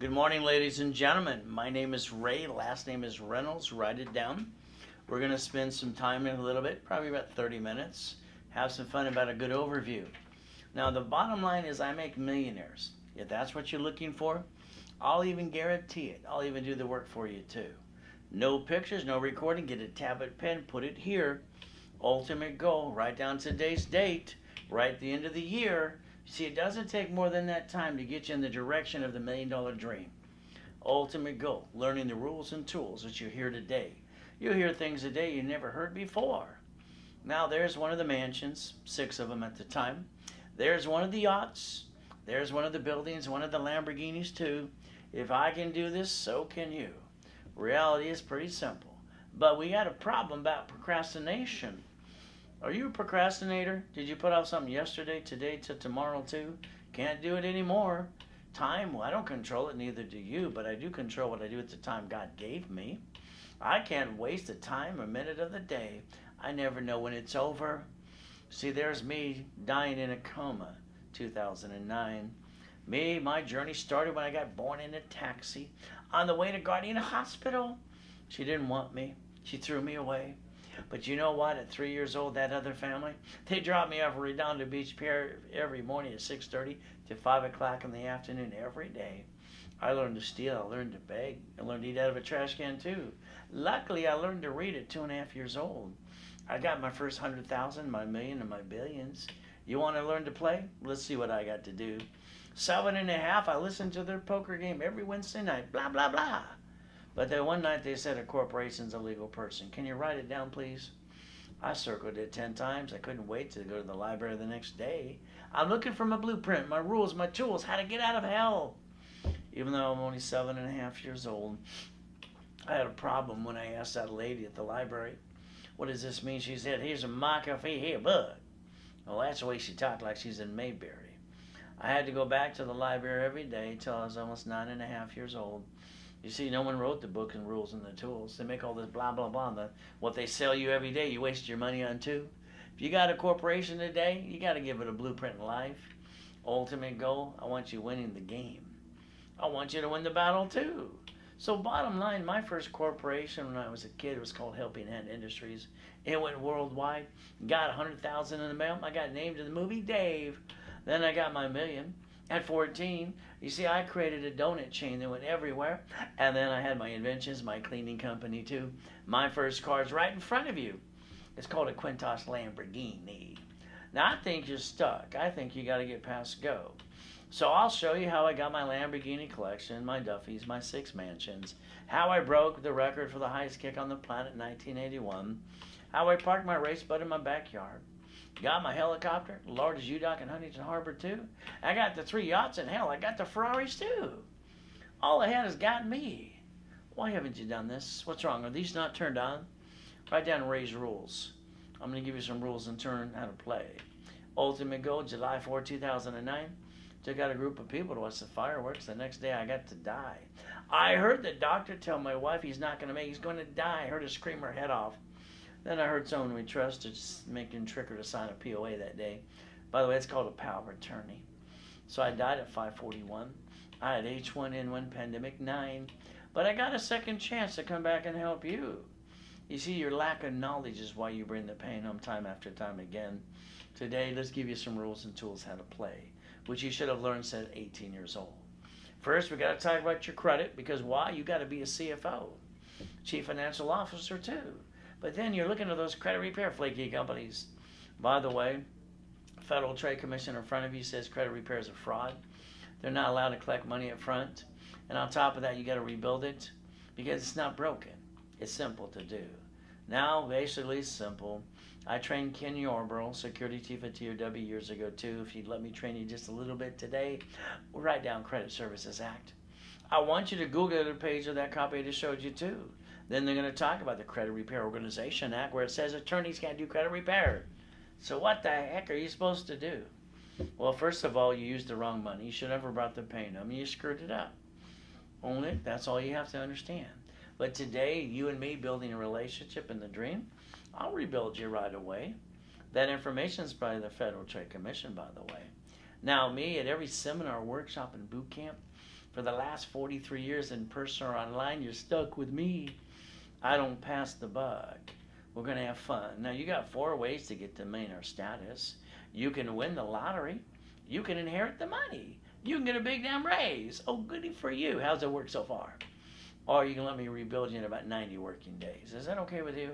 Good morning, ladies and gentlemen. My name is Ray. Last name is Reynolds. Write it down. We're going to spend some time in a little bit, probably about 30 minutes. Have some fun about a good overview. Now, the bottom line is I make millionaires. If that's what you're looking for, I'll even guarantee it. I'll even do the work for you, too. No pictures, no recording. Get a tablet pen, put it here. Ultimate goal. Write down today's date. Write the end of the year. See, it doesn't take more than that time to get you in the direction of the $1,000,000 dream. Ultimate goal, learning the rules and tools that you hear today. You'll hear things today you never heard before. Now there's one of the mansions, 6 of them at the time. There's one of the yachts. There's one of the buildings, one of the Lamborghinis too. If I can do this, so can you. Reality is pretty simple. But we got a problem about procrastination. Are you a procrastinator? Did you put off something yesterday, today, to tomorrow too? Can't do it anymore. Time, well, I don't control it, neither do you, but I do control what I do at the time God gave me. I can't waste a time or minute of the day. I never know when it's over. See, there's me dying in a coma, 2009. My journey started when I got born in a taxi on the way to Guardian Hospital. She didn't want me. She threw me away. But you know what? At 3 years old, that other family, they dropped me off at Redondo Beach Pier every morning at 6:30 to 5 o'clock in the afternoon every day. I learned to steal. I learned to beg. I learned to eat out of a trash can too. Luckily, I learned to read at 2.5 years old. I got my first 100,000, my million, and my billions. You want to learn to play? Let's see what I got to do. 7.5, I listened to their poker game every Wednesday night. Blah, blah, blah. But then one night they said a corporation's a legal person. Can you write it down, please? I circled it 10 times. I couldn't wait to go to the library the next day. I'm looking for my blueprint, my rules, my tools, how to get out of hell. Even though I'm only 7.5 years old, I had a problem when I asked that lady at the library, what does this mean? She said, here's a McAfee here, bud. Well, that's the way she talked, like she's in Mayberry. I had to go back to the library every day till I was almost 9.5 years old. You see, no one wrote the book and rules and the tools. They make all this blah, blah, blah. What they sell you every day, you waste your money on too. If you got a corporation today, you got to give it a blueprint in life. Ultimate goal, I want you winning the game. I want you to win the battle too. So bottom line, my first corporation when I was a kid was called Helping Hand Industries. It went worldwide. Got 100,000 in the mail. I got named in the movie Dave. Then I got my million. At 14, you see, I created a donut chain that went everywhere. And then I had my inventions, my cleaning company too. My first car is right in front of you. It's called a Quintos Lamborghini. Now, I think you're stuck. I think you got to get past go. So I'll show you how I got my Lamborghini collection, my Duffys, my 6 mansions, how I broke the record for the highest kick on the planet in 1981, how I parked my race boat in my backyard, got my helicopter, largest U-Dock in Huntington Harbor too. I got the 3 yachts, and hell, I got the Ferraris too. All I had is got me. Why haven't you done this? What's wrong? Are these not turned on? Write down Ray's rules. I'm going to give you some rules and turn how to play. Ultimate goal, July 4, 2009. Took out a group of people to watch the fireworks. The next day I got to die. I heard the doctor tell my wife he's not going to make it. He's going to die. I heard her scream her head off. Then I heard someone we trusted making trick her to sign a POA that day. By the way, it's called a power of attorney. So I died at 5:41. I had H1N1 pandemic 9. But I got a second chance to come back and help you. You see, your lack of knowledge is why you bring the pain home time after time again. Today, let's give you some rules and tools how to play, which you should have learned since 18 years old. First, we got to talk about your credit, because why? You got to be a CFO, Chief Financial Officer too. But then you're looking at those credit repair flaky companies. By the way, Federal Trade Commission in front of you says credit repair is a fraud. They're not allowed to collect money up front. And on top of that, you got to rebuild it because it's not broken. It's simple to do. Now, basically simple. I trained Ken Yarborough, security chief at TOW years ago too. If you'd let me train you just a little bit today, we'll write down Credit Services Act. I want you to Google the page of that copy I just showed you too. Then they're going to talk about the Credit Repair Organization Act, where it says attorneys can't do credit repair. So what the heck are you supposed to do? Well, first of all, you used the wrong money. You should have never brought the pain home. You screwed it up. Only that's all you have to understand. But today, you and me building a relationship in the dream, I'll rebuild you right away. That information is by the Federal Trade Commission, by the way. Now, me at every seminar, workshop, and boot camp, For the last 43 years in person or online, you're stuck with me. I don't pass the buck. We're going to have fun. Now, you got 4 ways to get to millionaire status. You can win the lottery. You can inherit the money. You can get a big damn raise. Oh, goody for you. How's it work so far? Or you can let me rebuild you in about 90 working days. Is that okay with you?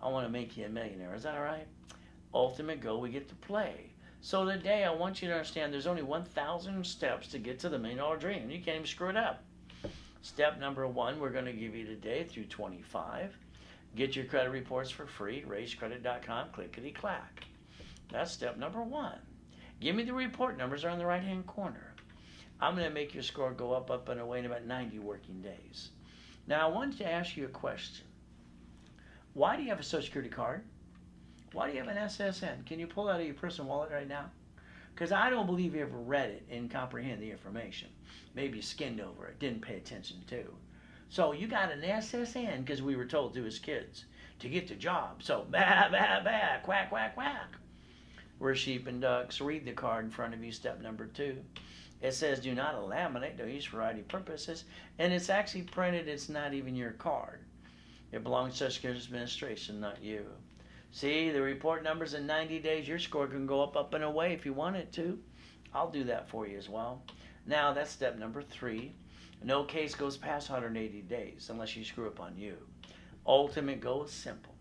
I want to make you a millionaire. Is that all right? Ultimate goal, we get to play. So today I want you to understand there's only 1,000 steps to get to the $1 million dream. You can't even screw it up. Step number 1, we're going to give you today through 25. Get your credit reports for free. RaisCredit.com, clickety-clack. That's step number 1. Give me the report numbers are on the right-hand corner. I'm going to make your score go up, and away in about 90 working days. Now, I want to ask you a question. Why do you have a Social Security card? Why do you have an SSN? Can you pull it out of your personal wallet right now? Because I don't believe you ever read it and comprehend the information. Maybe you skinned over it, didn't pay attention to. So you got an SSN because we were told to as kids to get the job. So bah, bah, bah, quack, quack, quack. We're sheep and ducks. Read the card in front of you, step number 2. It says do not laminate, don't use for variety purposes. And it's actually printed, it's not even your card. It belongs to Social Security Administration, not you. See, the report numbers in 90 days, your score can go up, and away if you want it to. I'll do that for you as well. Now, that's step number 3. No case goes past 180 days unless you screw up on you. Ultimate goal is simple.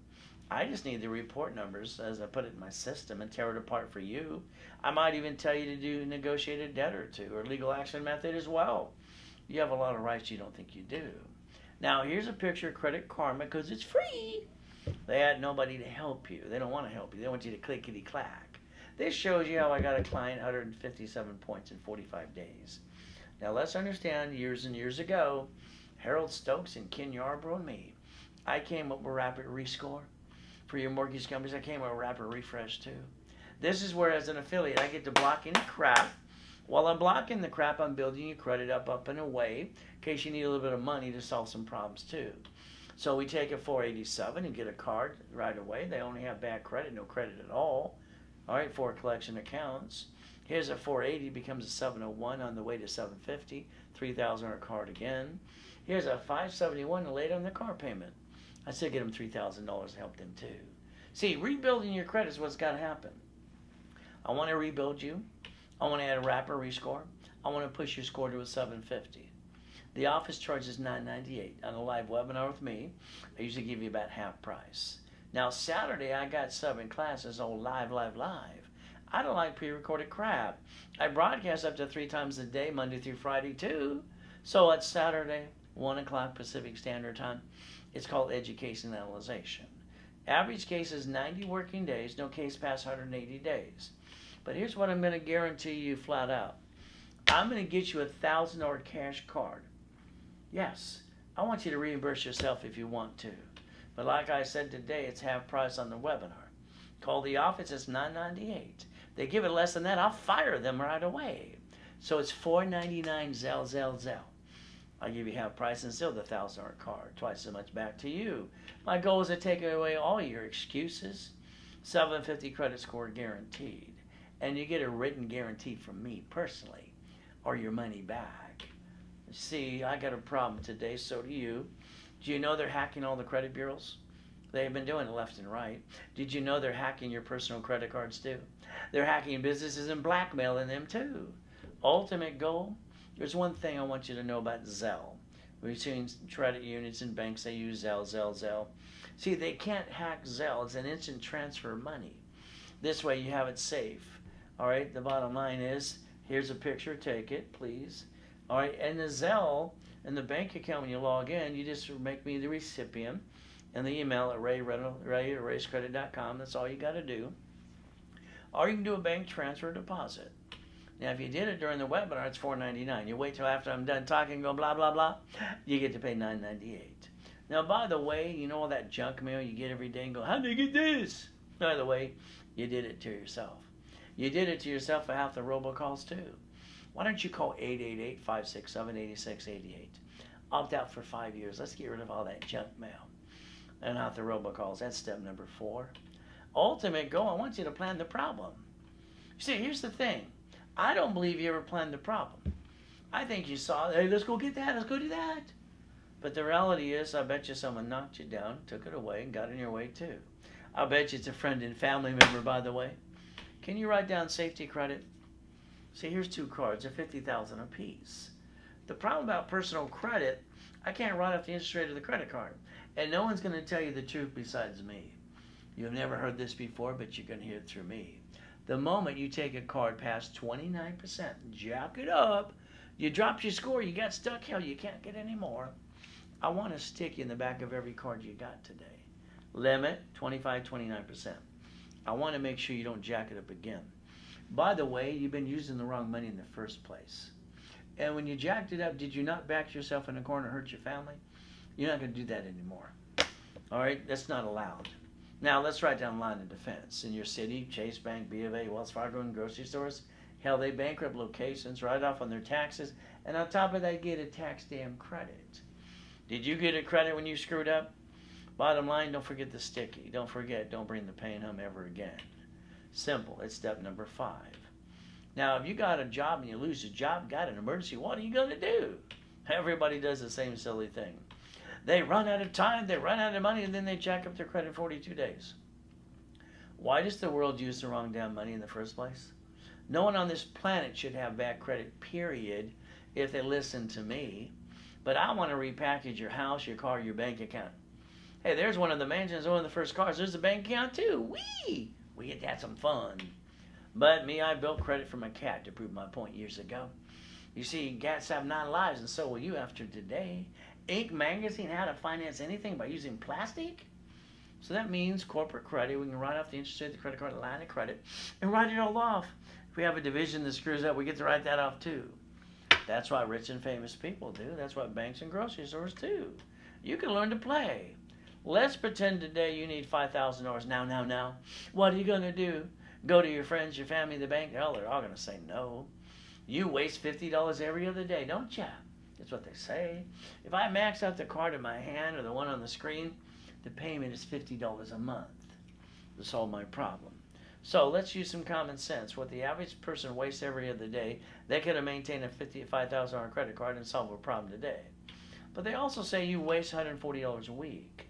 I just need the report numbers as I put it in my system and tear it apart for you. I might even tell you to do negotiated debt or 2 or legal action method as well. You have a lot of rights you don't think you do. Now, here's a picture of Credit Karma because it's free. They had nobody to help you. They don't want to help you. They want you to clickety-clack. This shows you how I got a client 157 points in 45 days. Now, let's understand, years and years ago, Harold Stokes and Ken Yarbrough and me, I came up with Rapid Rescore. For your mortgage companies, I came up with Rapid Refresh too. This is where, as an affiliate, I get to block any crap. While I'm blocking the crap, I'm building your credit up, and away, in case you need a little bit of money to solve some problems too. So we take a 487 and get a card right away. They only have bad credit, no credit at all. All right, 4 collection accounts. Here's a 480, becomes a 701 on the way to 750, 3,000 on a card again. Here's a 571 and late on the car payment. I still get them $3,000 to help them too. See, rebuilding your credit is what's got to happen. I want to rebuild you. I want to add a Rapid Rescore. I want to push your score to a 750. The office charges $9.98 on a live webinar with me. I usually give you about half price. Now, Saturday, I got 7 classes, all live. I don't like pre-recorded crap. I broadcast up to 3 times a day, Monday through Friday, too. So it's Saturday, 1 o'clock Pacific Standard Time. It's called Education Analyzation. Average case is 90 working days, no case past 180 days. But here's what I'm going to guarantee you flat out. I'm going to get you a $1,000 cash card. Yes, I want you to reimburse yourself if you want to. But like I said today, it's half price on the webinar. Call the office, it's $9.98. They give it less than that, I'll fire them right away. So it's $4.99 Zelle. I'll give you half price and still the $1,000 card. Twice as much back to you. My goal is to take away all your excuses. 750 credit score guaranteed. And you get a written guarantee from me personally, or your money back. See, I got a problem today, so do you. Do you know they're hacking all the credit bureaus? They've been doing it left and right. Did you know they're hacking your personal credit cards too? They're hacking businesses and blackmailing them too. Ultimate goal? There's one thing I want you to know about Zelle. We've seen credit unions and banks, they use Zelle. See, they can't hack Zelle. It's an instant transfer of money. This way you have it safe. All right, the bottom line is, here's a picture, take it, please. All right, and the Zelle and the bank account, when you log in, you just make me the recipient and the email at ray@raiscredit.com. That's all you got to do. Or you can do a bank transfer or deposit. Now, if you did it during the webinar, it's $4.99. You wait till after I'm done talking and go blah, blah, blah, you get to pay $9.98. Now, by the way, you know all that junk mail you get every day and go, how did I get this? By the way, you did it to yourself. You did it to yourself for half the robocalls, too. Why don't you call 888-567-8688? Opt out for 5 years. Let's get rid of all that junk mail and half the robocalls. That's step number 4. Ultimate goal, I want you to plan the problem. See, here's the thing. I don't believe you ever planned the problem. I think you saw, hey, let's go get that, let's go do that. But the reality is, I bet you someone knocked you down, took it away, and got in your way too. I bet you it's a friend and family member, by the way. Can you write down safety credit? See, here's two cards, they're $50,000 apiece. The problem about personal credit, I can't write off the interest rate of the credit card. And no one's going to tell you the truth besides me. You've never heard this before, but you're going to hear it through me. The moment you take a card past 29%, jack it up, you dropped your score, you got stuck, hell, you can't get any more. I want to stick you in the back of every card you got today. Limit, 25, 29%. I want to make sure you don't jack it up again. By the way, you've been using the wrong money in the first place. And when you jacked it up, did you not back yourself in a corner and hurt your family? You're not going to do that anymore. All right? That's not allowed. Now, let's write down line of defense. In your city, Chase Bank, B of A, Wells Fargo, and grocery stores, hell, they bankrupt locations, write off on their taxes, and on top of that, get a tax damn credit. Did you get a credit when you screwed up? Bottom line, don't forget the sticky. Don't forget, don't bring the pain home ever again. Simple. It's step number 5. Now, if you got a job and you lose your job, got an emergency, what are you going to do? Everybody does the same silly thing. They run out of time, they run out of money, and then they jack up their credit 42 days. Why does the world use the wrong damn money in the first place? No one on this planet should have bad credit, period, if they listen to me. But I want to repackage your house, your car, your bank account. Hey, there's one of the mansions, one of the first cars. There's the bank account too. Whee! We get to have some fun. But me, I built credit for my cat to prove my point years ago. You see, cats have 9 lives, and so will you after today. Inc. magazine, how to finance anything by using plastic? So that means corporate credit. We can write off the interest rate, the credit card, the line of credit, and write it all off. If we have a division that screws up, we get to write that off too. That's what rich and famous people do. That's what banks and grocery stores do. You can learn to play. Let's pretend today you need $5,000. Now. What are you going to do? Go to your friends, your family, the bank? Hell, they're all going to say no. You waste $50 every other day, don't you? That's what they say. If I max out the card in my hand or the one on the screen, the payment is $50 a month to solve my problem. So let's use some common sense. What the average person wastes every other day, they could have maintained a $55,000 credit card and solve a problem today. But they also say you waste $140 a week.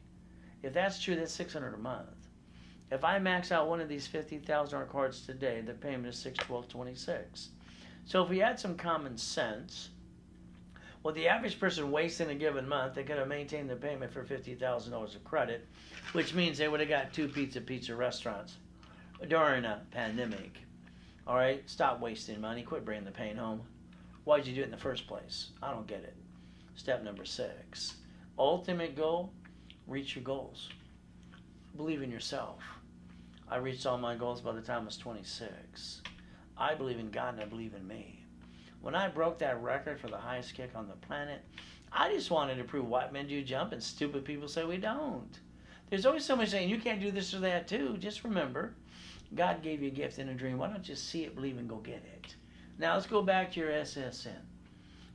If that's true, that's $600 a month. If I max out one of these $50,000 cards today, the payment is $612.26. So if we add some common sense, what the average person wastes in a given month, they could have maintained the payment for $50,000 of credit, which means they would have got 2 pizza restaurants during a pandemic. All right, stop wasting money. Quit bringing the pain home. Why'd you do it in the first place? I don't get it. Step number 6. Ultimate goal, reach your goals. Believe in yourself. I reached all my goals by the time I was 26. I believe in God and I believe in me. When I broke that record for the highest kick on the planet, I just wanted to prove white men do jump and stupid people say we don't. There's always somebody saying you can't do this or that too. Just remember, God gave you a gift and a dream. Why don't you see it, believe, and go get it? Now let's go back to your SSN.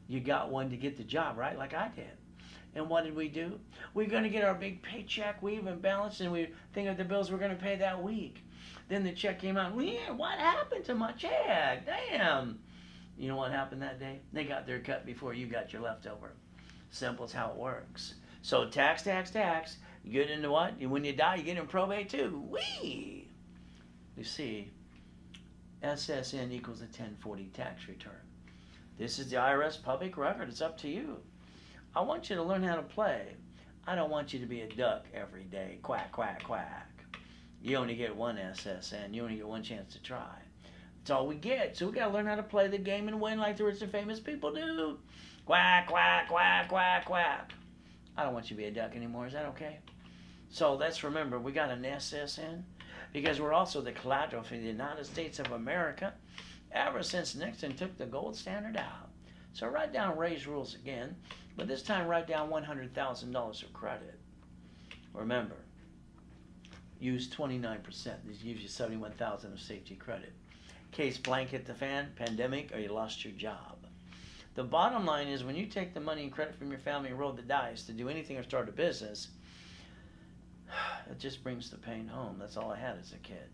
You got one to get the job, right? Like I did. And what did we do? We're going to get our big paycheck. We even balanced and we think of the bills we're going to pay that week. Then the check came out. Yeah, what happened to my check? Damn. You know what happened that day? They got their cut before you got your leftover. Simple as how it works. So tax. You get into what? When you die, you get in probate too. Whee! You see, SSN equals a 1040 tax return. This is the IRS public record. It's up to you. I want you to learn how to play. I don't want you to be a duck every day. Quack, quack, quack. You only get one SSN. You only get one chance to try. That's all we get. So we got to learn how to play the game and win like the rich and famous people do. Quack, quack, quack, quack, quack. I don't want you to be a duck anymore. Is that okay? So let's remember, we got an SSN because we're also the collateral for the United States of America ever since Nixon took the gold standard out. So write down Ray's rules again, but this time write down $100,000 of credit. Remember, use 29%. This gives you $71,000 of safety credit. Case blank hit the fan, pandemic, or you lost your job. The bottom line is when you take the money and credit from your family and roll the dice to do anything or start a business, it just brings the pain home. That's all I had as a kid.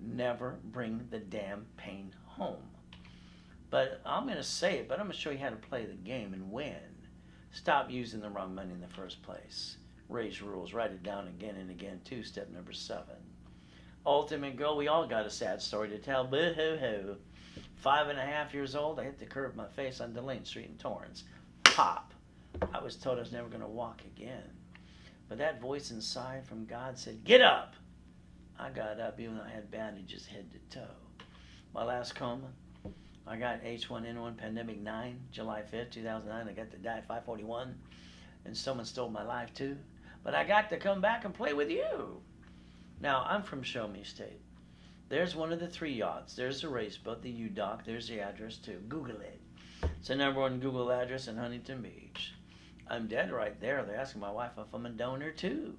Never bring the damn pain home. But But I'm going to say it, but I'm going to show you how to play the game and win. Stop using the wrong money in the first place. Raise rules. Write it down again and again, too. Step number 7. Ultimate goal. We all got a sad story to tell. Boo-hoo-hoo. 5.5 years old, I hit the curb of my face on Delane Street in Torrance. Pop. I was told I was never going to walk again. But that voice inside from God said, get up. I got up even though I had bandages head to toe. My last coma, I got H1N1 pandemic 9, July 5th, 2009. I got to die at 5:41, and someone stole my life too. But I got to come back and play with you. Now, I'm from Show Me State. There's one of the 3 yachts. There's the race boat, the U-Dock. There's the address too. Google it. It's the #1 Google address in Huntington Beach. I'm dead right there. They're asking my wife if I'm a donor too.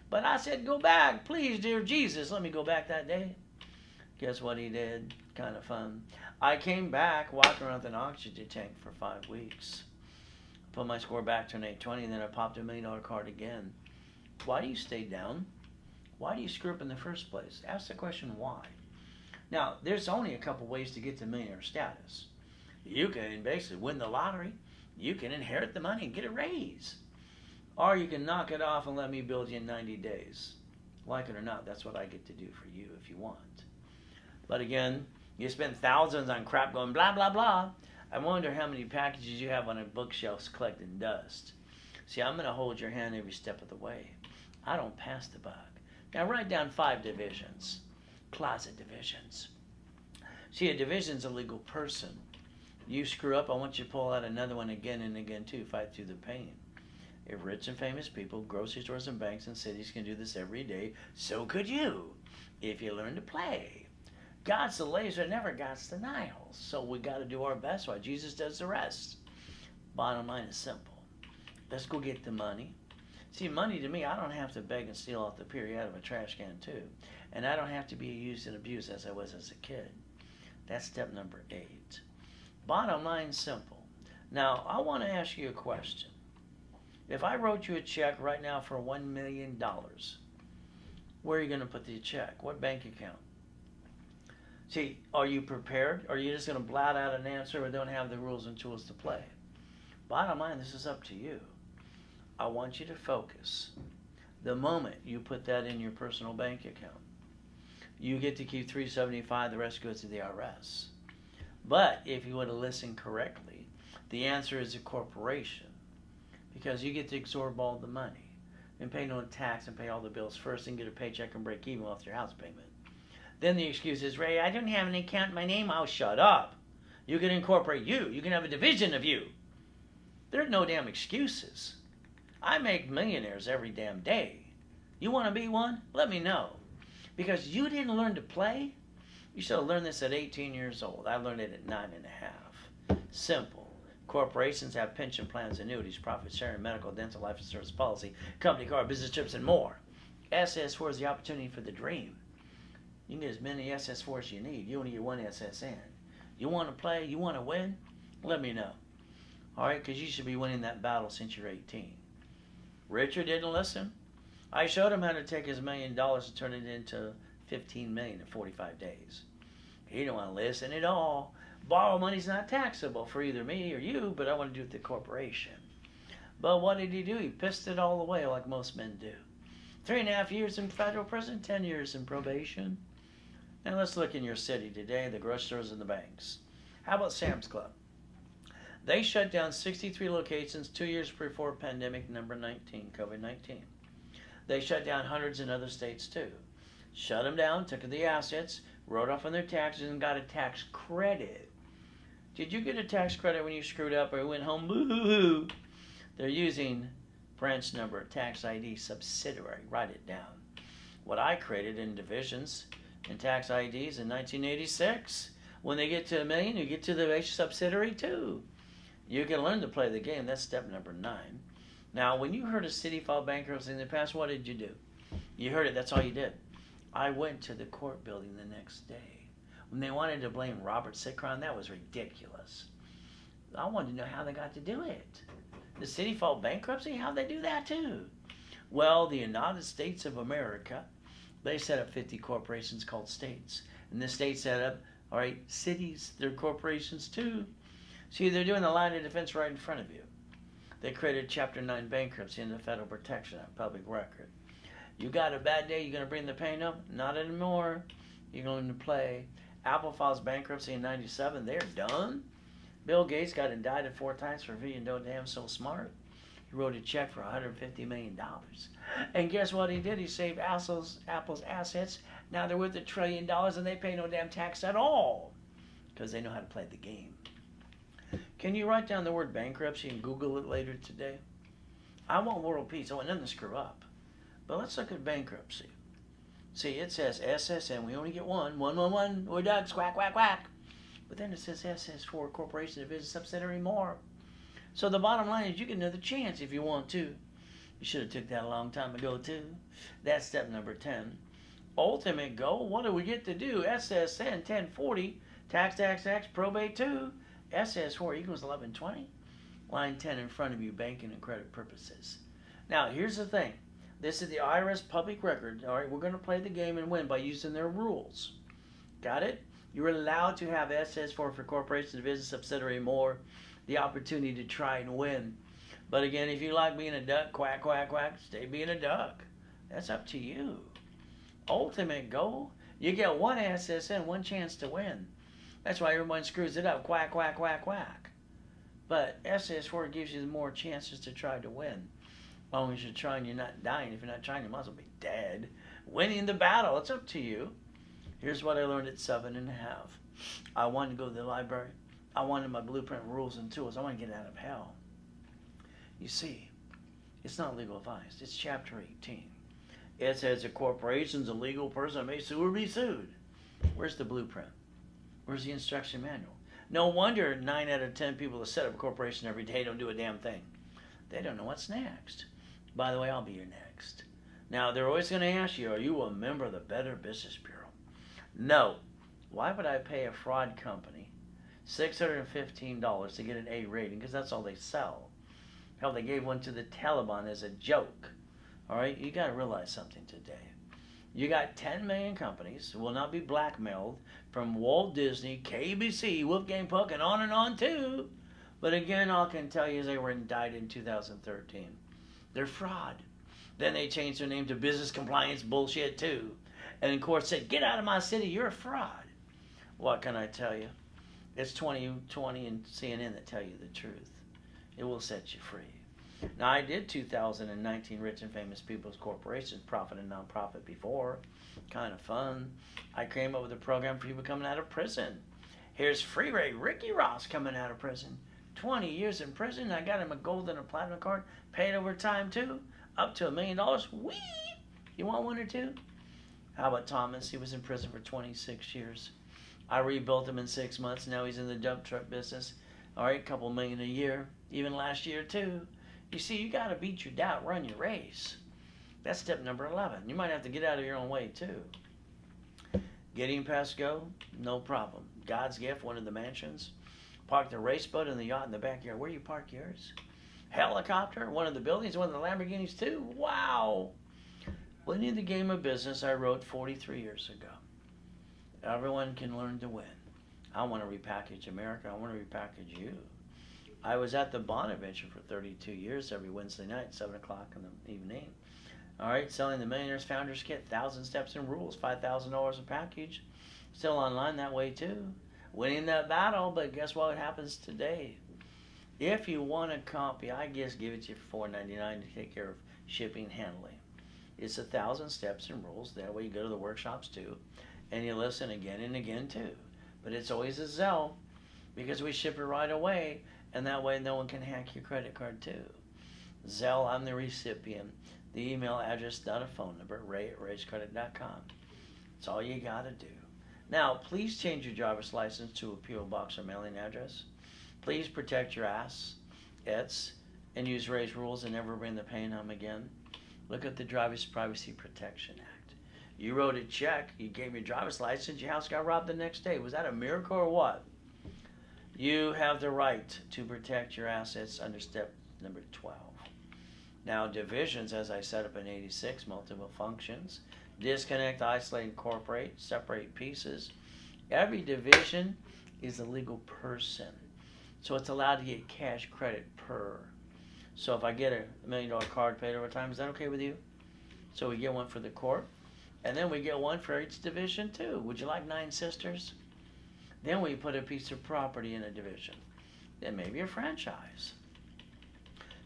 But I said, go back. Please, dear Jesus, let me go back that day. Guess what he did? Kind of fun. I came back, walked around with an oxygen tank for 5 weeks. Put my score back to an 820, and then I popped a $1 million card again. Why do you stay down? Why do you screw up in the first place? Ask the question, why? Now, there's only a couple ways to get to millionaire status. You can basically win the lottery. You can inherit the money and get a raise. Or you can knock it off and let me build you in 90 days. Like it or not, that's what I get to do for you if you want. But again, you spend thousands on crap going blah, blah, blah. I wonder how many packages you have on a bookshelf collecting dust. See, I'm going to hold your hand every step of the way. I don't pass the buck. Now write down 5 divisions. Closet divisions. See, a division's a legal person. You screw up, I want you to pull out another one again and again too. Fight through the pain. If rich and famous people, grocery stores and banks and cities can do this every day, so could you, if you learn to play. God's the laser, never God's denials. So we got to do our best while Jesus does the rest. Bottom line is simple. Let's go get the money. See, money to me, I don't have to beg and steal off the pier out of a trash can too. And I don't have to be used and abused as I was as a kid. That's step number 8. Bottom line, simple. Now, I want to ask you a question. If I wrote you a check right now for $1 million, where are you going to put the check? What bank account? See, are you prepared? Or are you just going to blot out an answer or don't have the rules and tools to play? Bottom line, this is up to you. I want you to focus. The moment you put that in your personal bank account, you get to keep $375, the rest goes to the IRS. But if you would have listened correctly, the answer is a corporation, because you get to absorb all the money and pay no tax and pay all the bills first and get a paycheck and break even with your house payment. Then the excuse is, Ray, I don't have an account in my name. Oh, shut up. You can incorporate you. You can have a division of you. There are no damn excuses. I make millionaires every damn day. You want to be one? Let me know. Because you didn't learn to play. You should have learned this at 18 years old. I learned it at 9.5. Simple. Corporations have pension plans, annuities, profit sharing, medical, dental, life insurance policy, company car, business trips, and more. SS4 is the opportunity for the dream. You can get as many SS4 as you need. You only get one SSN. You want to play? You want to win? Let me know. All right, because you should be winning that battle since you're 18. Richard didn't listen. I showed him how to take his $1 million and turn it into $15 million in 45 days. He didn't want to listen at all. Borrow money's not taxable for either me or you, but I want to do it with the corporation. But what did he do? He pissed it all away like most men do. 3.5 years in federal prison, 10 years in probation. Now let's look in your city today, the grocery stores and the banks. How about Sam's Club? They shut down 63 locations 2 years before pandemic number 19, COVID-19. They shut down hundreds in other states too. Shut them down, took the assets, wrote off on their taxes, and got a tax credit. Did you get a tax credit when you screwed up or went home? Boo-hoo-hoo. They're using branch number, tax ID, subsidiary. Write it down. What I created in divisions and tax IDs in 1986. When they get to $1 million, you get to the subsidiary too. You can learn to play the game. That's step number 9. Now, when you heard a city file bankruptcy in the past, what did you do? You heard it. That's all you did. I went to the court building the next day. When they wanted to blame Robert Sitcron, that was ridiculous. I wanted to know how they got to do it. The city filed bankruptcy? How'd they do that too? Well, the United States of America, they set up 50 corporations called states. And the state set up All right, cities, they're corporations too. See, they're doing the line of defense right in front of you. They created Chapter 9 bankruptcy in the Federal Protection Act, public record. You got a bad day, you're going to bring the pain up? Not anymore. You're going to play. Apple files bankruptcy in 97. They're done. Bill Gates got indicted 4 times for being no damn so smart. He wrote a check for $150 million. And guess what he did? He saved Apple's assets. Now they're worth $1 trillion and they pay no damn tax at all because they know how to play the game. Can you write down the word bankruptcy and Google it later today? I want world peace. I want nothing to screw up. But let's look at bankruptcy. See, it says SSN. We only get one. 111. We're ducks. Quack, quack, quack. But then it says SS4, corporation, division, subsidiary, more. So the bottom line is you get another chance if you want to. You should have took that a long time ago too. That's step number 10. Ultimate goal. What do we get to do? SSN 1040. Tax, probate 2. SS4 equals 1120. Line 10 in front of you, banking and credit purposes. Now, here's the thing. This is the IRS public record. All right, we're going to play the game and win by using their rules. Got it? You're allowed to have SS4 for corporation, division, subsidiary, more. The opportunity to try and win. But again, if you like being a duck, quack, quack, quack, stay being a duck. That's up to you. Ultimate goal. You get one SSN, one chance to win. That's why everyone screws it up. Quack, quack, quack, quack. But SS4 gives you more chances to try to win. As long as you're trying, you're not dying. If you're not trying, you might as well be dead. Winning the battle, it's up to you. Here's what I learned at 7.5. I wanted to go to the library. I wanted my blueprint, rules, and tools. I want to get out of hell. You see, it's not legal advice. It's Chapter 18. It says a corporation's a legal person may sue or be sued. Where's the blueprint? Where's the instruction manual? No wonder 9 out of 10 people that set up a corporation every day don't do a damn thing. They don't know what's next. By the way, I'll be your next. Now, they're always going to ask you, are you a member of the Better Business Bureau? No. Why would I pay a fraud company $615 to get an A rating? Because that's all they sell. Hell, they gave one to the Taliban as a joke. All right, you got to realize something today. You got 10 million companies who will not be blackmailed from Walt Disney, KBC, Wolfgang Puck, and on too. But again, all I can tell you is they were indicted in 2013. They're fraud. Then they changed their name to business compliance bullshit too. And the court said, get out of my city, you're a fraud. What can I tell you? It's 2020 and CNN that tell you the truth. It will set you free. Now, I did 2019 Rich and Famous People's Corporations, profit and nonprofit before. Kind of fun. I came up with a program for people coming out of prison. Here's Freeway Ricky Ross coming out of prison. 20 years in prison. I got him a gold and a platinum card. Paid over time too. Up to $1 million. Whee! You want one or two? How about Thomas? He was in prison for 26 years. I rebuilt him in 6 months. Now he's in the dump truck business. All right, a couple million a year. Even last year too. You see, you got to beat your doubt, run your race. That's step number 11. You might have to get out of your own way too. Getting past go, no problem. God's gift, one of the mansions. Park the race boat and the yacht in the backyard. Where you park yours? Helicopter, one of the buildings, one of the Lamborghinis too. Wow. Winning the game of business, I wrote 43 years ago. Everyone can learn to win. I want to repackage America. I want to repackage you. I was at the Bonaventure for 32 years every Wednesday night, 7 o'clock in the evening. All right, selling the Millionaire's Founders Kit, 1,000 steps and rules, $5,000 a package. Still online that way too. Winning that battle, but guess what happens today? If you want a copy, I just give it to you for $4.99 to take care of shipping and handling. It's 1,000 steps and rules. That way you go to the workshops too, and you listen again and again too. But it's always a Zelle because we ship it right away, and that way no one can hack your credit card too. Zelle, I'm the recipient. The email address, not a phone number, ray@rayscredit.com. That's all you got to do. Now, please change your driver's license to a P.O. box or mailing address. Please protect your assets and use Ray's rules and never bring the pain home again. Look at the Driver's Privacy Protection Act. You wrote a check, you gave me your driver's license, your house got robbed the next day. Was that a miracle or what? You have the right to protect your assets under step number 12. Now, divisions, as I set up in 86, multiple functions. Disconnect, isolate, incorporate, separate pieces. Every division is a legal person. So it's allowed to get cash credit per. So if I get a $1 million card paid over time, is that okay with you? So we get one for the court, and then we get one for each division too. Would you like 9 sisters? Then we put a piece of property in a division. Then maybe a franchise.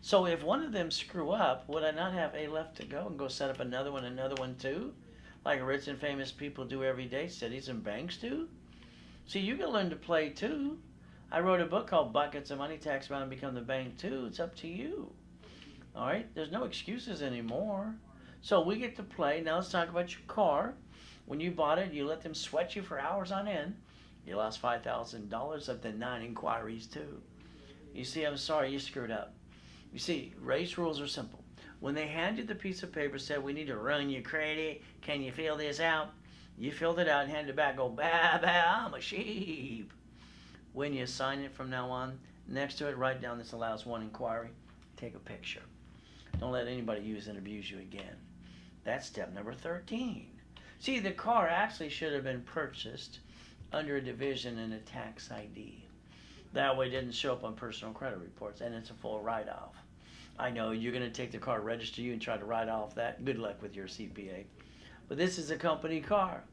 So if one of them screw up, would I not have a left to go and go set up another one too? Like rich and famous people do every day, cities and banks do? See, you can learn to play too. I wrote a book called Buckets of Money, Tax Bound, and Become the Bank too. It's up to you. All right? There's no excuses anymore. So we get to play. Now let's talk about your car. When you bought it, you let them sweat you for hours on end. You lost $5,000 up to 9 inquiries too. You see, I'm sorry, you screwed up. You see, race rules are simple. When they hand you the piece of paper, said, we need to run your credit, can you fill this out? You filled it out and handed it back, go, bah, bah, I'm a sheep. When you sign it from now on, next to it, write down this allows 1 inquiry. Take a picture. Don't let anybody use and abuse you again. That's step number 13. See, the car actually should have been purchased under a division and a tax ID. That way it didn't show up on personal credit reports, and it's a full write-off. I know you're going to take the car, register you, and try to write off that. Good luck with your CPA. But this is a company car.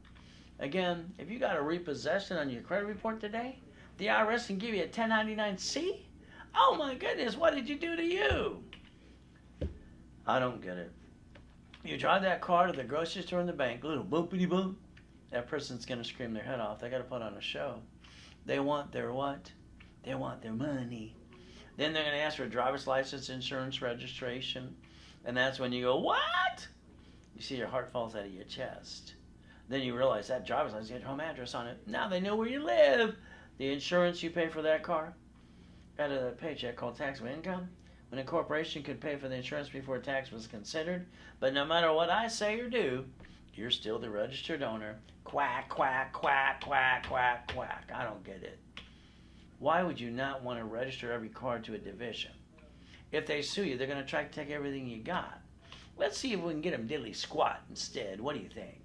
Again, if you got a repossession on your credit report today, the IRS can give you a 1099-C? Oh my goodness, what did you do to you? I don't get it. You drive that car to the grocery store and the bank, little bumpity bump. That person's going to scream their head off. They got to put on a show. They want their what? They want their money. Then they're going to ask for a driver's license, insurance, registration. And that's when you go, what? You see your heart falls out of your chest. Then you realize that driver's license has your home address on it. Now they know where you live. The insurance you pay for that car out of the paycheck called taxable income. When a corporation could pay for the insurance before tax was considered. But no matter what I say or do, you're still the registered owner. Quack, quack, quack, quack, quack, quack. I don't get it. Why would you not want to register every car to a division? If they sue you, they're going to try to take everything you got. Let's see if we can get them diddly squat instead. What do you think?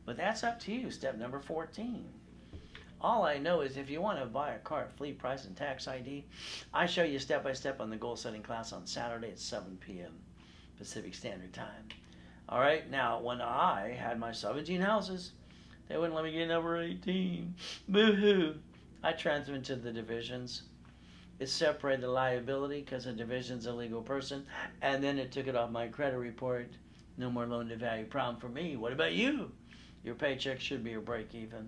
But that's up to you. Step number 14. All I know is if you want to buy a car at fleet price and tax ID, I show you step by step on the goal setting class on Saturday at 7 p.m. Pacific Standard Time. All right, now when I had my 17 houses, they wouldn't let me get number 18. Boo-hoo. I transferred into the divisions. It separated the liability because a division's a legal person, and then it took it off my credit report. No more loan to value problem for me. What about you? Your paycheck should be your break even.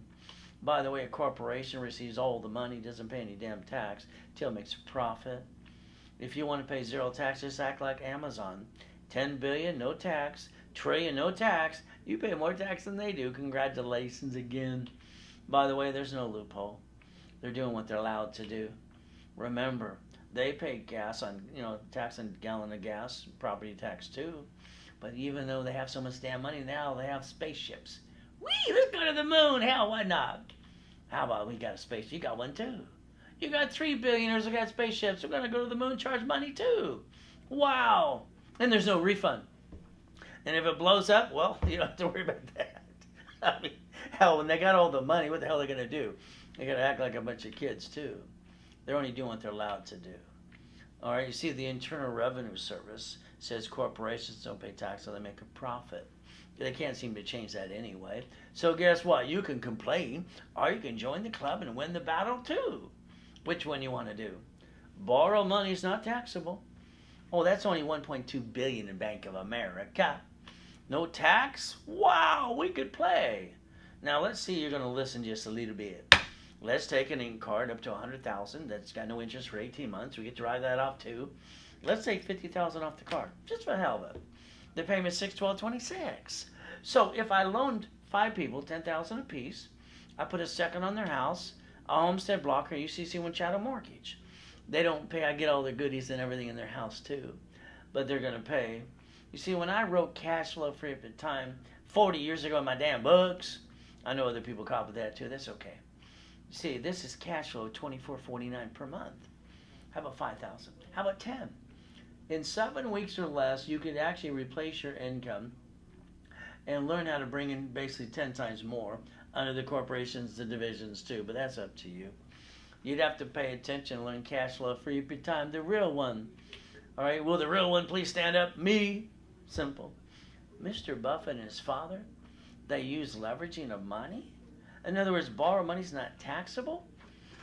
By the way, a corporation receives all the money, doesn't pay any damn tax till it makes a profit. If you want to pay 0 tax, just act like Amazon. 10 billion, no tax. Trillion, no tax. You pay more tax than they do. Congratulations again. By the way, there's no loophole. They're doing what they're allowed to do. Remember, they pay gas on, tax on a gallon of gas, property tax too. But even though they have so much damn money now, they have spaceships. Whee, let's go to the moon. Hell, why not? How about we got a space? You got one too. You got 3 billionaires that got spaceships. We're going to go to the moon, charge money too. Wow. And there's no refund. And if it blows up, well, you don't have to worry about that. I mean, hell, when they got all the money, what the hell are they going to do? They're going to act like a bunch of kids too. They're only doing what they're allowed to do. All right, you see the Internal Revenue Service says corporations don't pay tax so they make a profit. They can't seem to change that anyway. So guess what? You can complain, or you can join the club and win the battle too. Which one you want to do? Borrow money is not taxable. Oh, that's only $1.2 billion in Bank of America. No tax? Wow, we could play. Now let's see. You're going to listen just a little bit. Let's take an ink card up to $100,000 that's got no interest for 18 months. We get to write that off too. Let's take $50,000 off the card, just for the hell of it. The payment's $612.26. So if I loaned 5 people $10,000 apiece, I put a second on their house, a homestead blocker, UCC1 chattel mortgage. They don't pay. I get all the goodies and everything in their house too, but they're going to pay. You see, when I wrote cash flow free at the time 40 years ago in my damn books, I know other people copied that too. That's okay. You see, this is cash flow $24.49 per month. How about 5,000? How about 10? In 7 weeks or less, you could actually replace your income and learn how to bring in basically 10 times more under the corporations, the divisions too, but that's up to you. You'd have to pay attention, learn cash flow, free up your time, the real one. All right, will the real one please stand up? Me. Simple. Mr. Buffett and his father, they use leveraging of money. In other words, borrow money's not taxable.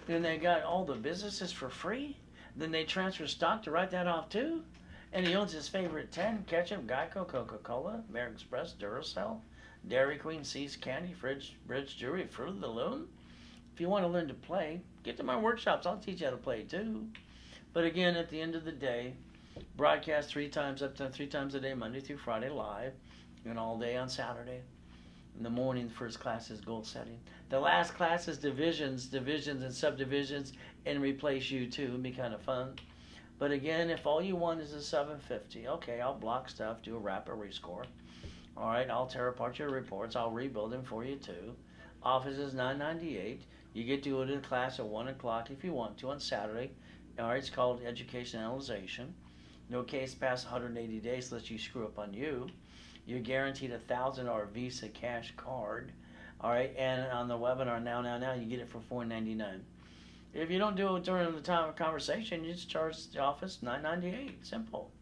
Then they got all the businesses for free. Then they transfer stock to write that off too. And he owns his favorite 10, Ketchup, Geico, Coca-Cola, American Express, Duracell, Dairy Queen, See's Candy, Bridge Jewelry, Fruit of the Loom. If you want to learn to play, get to my workshops. I'll teach you how to play too. But again, at the end of the day, broadcast up to three times a day, Monday through Friday live, and all day on Saturday. In the morning, the first class is goal setting. The last class is divisions and subdivisions, and replace you too. It'll be kind of fun. But again, if all you want is a 750, okay, I'll block stuff, do a rapid rescore. All right, I'll tear apart your reports. I'll rebuild them for you too. Office is $9.98. You get to go to the class at 1 o'clock if you want to on Saturday. All right, it's called Education Analyzation. No case past 180 days unless you screw up on you. You're guaranteed a $1,000 Visa cash card. All right, and on the webinar now, you get it for $4.99. If you don't do it during the time of conversation, you just charge the office $9.98. Simple.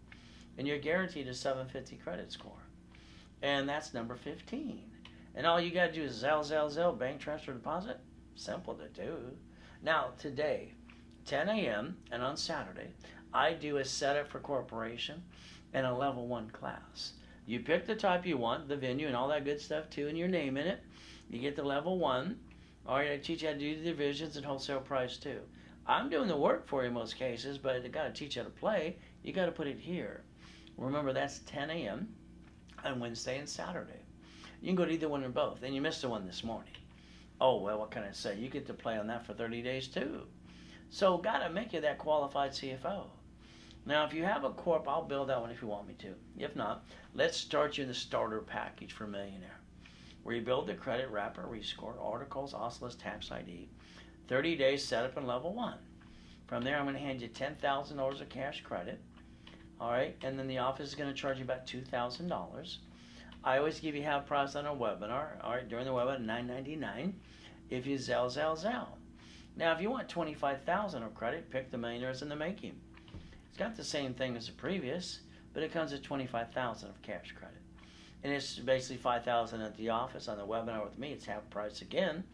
And you're guaranteed a 750 credit score. And that's number 15. And all you got to do is Zelle, bank transfer deposit. Simple to do. Now, today, 10 a.m. and on Saturday, I do a setup for corporation and a level 1 class. You pick the type you want, the venue and all that good stuff too, and your name in it. You get the level 1. All right, I teach you how to do the divisions and wholesale price too. I'm doing the work for you in most cases, but I got to teach you how to play. You got to put it here. Remember, that's 10 a.m. on Wednesday and Saturday. You can go to either one or both, and you missed the one this morning. Oh, well, what can I say? You get to play on that for 30 days too. So got to make you that qualified CFO. Now, if you have a corp, I'll build that one if you want me to. If not, let's start you in the starter package for Millionaire, where you build the credit, rapid rescore, articles, oscillus, tax ID, 30 days setup in level 1. From there, I'm going to hand you $10,000 of cash credit. All right, and then the office is going to charge you about $2,000. I always give you half price on a webinar. All right, during the webinar, $9.99. If you Zelle. Now, if you want $25,000 of credit, pick the Millionaires in the Making. It's got the same thing as the previous, but it comes at $25,000 of cash credit. And it's basically $5,000 at the office. On the webinar with me, it's half price again,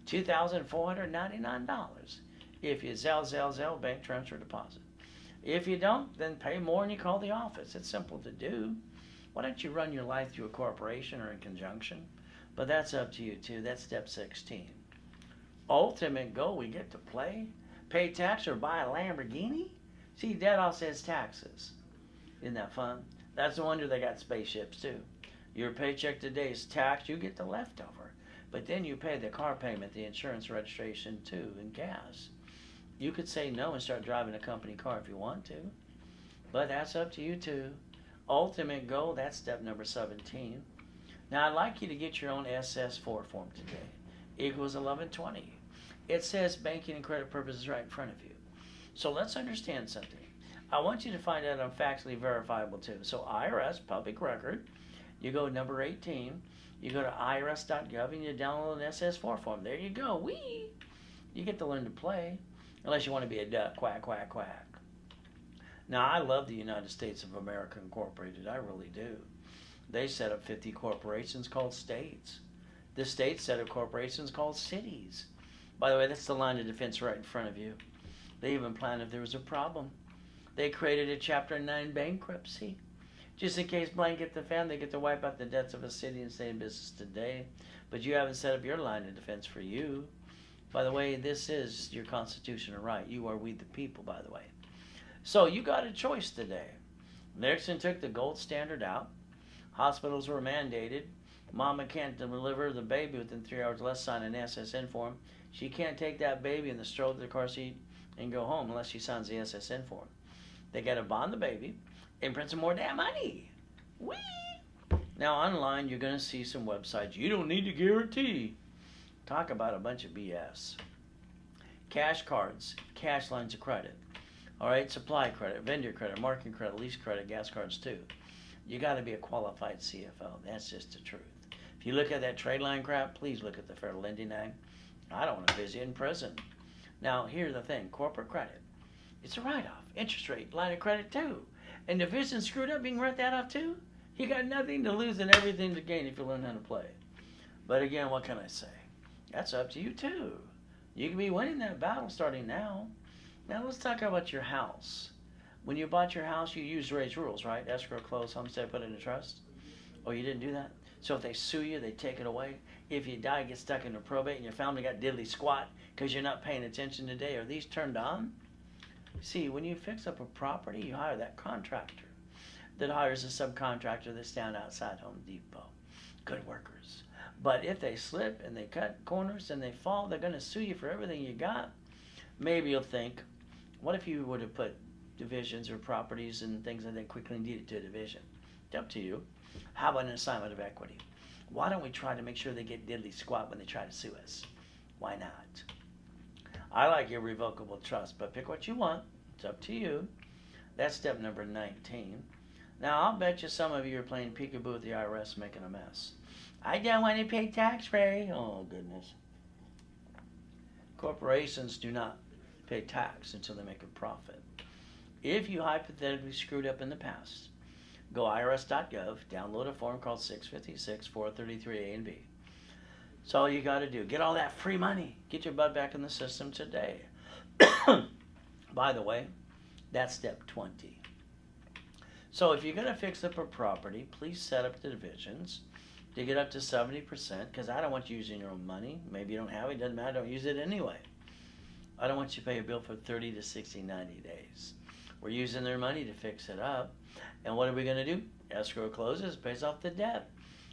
$2,499. If you Zelle, bank transfer deposit. If you don't, then pay more and you call the office. It's simple to do. Why don't you run your life through a corporation or in conjunction? But that's up to you too. That's step 16. Ultimate goal, we get to play, pay tax, or buy a Lamborghini. See, Dad all says taxes. Isn't that fun? That's no wonder they got spaceships too. Your paycheck today is taxed, you get the leftover. But then you pay the car payment, the insurance registration too, and gas. You could say no and start driving a company car if you want to. But that's up to you too. Ultimate goal, that's step number 17. Now I'd like you to get your own SS4 form today. Equals 1120. It says banking and credit purposes right in front of you. So let's understand something. I want you to find out I'm factually verifiable too. So IRS, public record, you go number 18, you go to irs.gov and you download an SS4 form. There you go. Whee! You get to learn to play, unless you want to be a duck, quack, quack, quack. Now, I love the United States of America Incorporated. I really do. They set up 50 corporations called states. The states set up corporations called cities. By the way, that's the line of defense right in front of you. They even planned if there was a problem. They created a Chapter 9 bankruptcy. Just in case blanket the fan, they get to wipe out the debts of a city and stay in business today. But you haven't set up your line of defense for you. By the way, this is your constitutional right. You are we the people, by the way. So you got a choice today. Nixon took the gold standard out. Hospitals were mandated. Mama can't deliver the baby within 3 hours, less sign an SSN form. She can't take that baby in the stroller to the car seat and go home unless she signs the SSN form. They got to bond the baby and print some more damn money. Whee! Now online you're going to see some websites. You don't need to guarantee. Talk about a bunch of BS. Cash cards, cash lines of credit. All right, supply credit, vendor credit, marketing credit, lease credit, gas cards too. You got to be a qualified CFO. That's just the truth. If you look at that trade line crap, please look at the Federal Lending Act. I don't want to visit you in prison. Now, here's the thing. Corporate credit. It's a write-off. Interest rate, line of credit too. And if vision screwed up, you can write that off too. You got nothing to lose and everything to gain if you learn how to play. But again, what can I say? That's up to you too. You can be winning that battle starting now. Now let's talk about your house. When you bought your house, you used Ray's rules, right? Escrow, close, homestead, put it in a trust. Oh, you didn't do that? So if they sue you, they take it away. If you die, get stuck in a probate, and your family got diddly squat because you're not paying attention today. Are these turned on? See, when you fix up a property, you hire that contractor that hires a subcontractor that's down outside Home Depot. Good workers. But if they slip and they cut corners and they fall, they're going to sue you for everything you got. Maybe you'll think, what if you would have put divisions or properties and things and then quickly deeded to a division? It's up to you. How about an assignment of equity? Why don't we try to make sure they get diddly squat when they try to sue us? Why not? I like irrevocable trust, but pick what you want. It's up to you. That's step number 19. Now, I'll bet you some of you are playing peekaboo with the IRS making a mess. I don't want to pay tax, Ray. Oh, goodness. Corporations do not pay tax until they make a profit. If you hypothetically screwed up in the past, go irs.gov, download a form called 656 433A and B. That's all you got to do. Get all that free money. Get your butt back in the system today. By the way, that's step 20. So if you're going to fix up a property, please set up the divisions to get up to 70%, because I don't want you using your own money. Maybe you don't have it. Doesn't matter. Don't use it anyway. I don't want you to pay a bill for 30 to 60, 90 days. We're using their money to fix it up. And what are we going to do? Escrow closes, pays off the debt.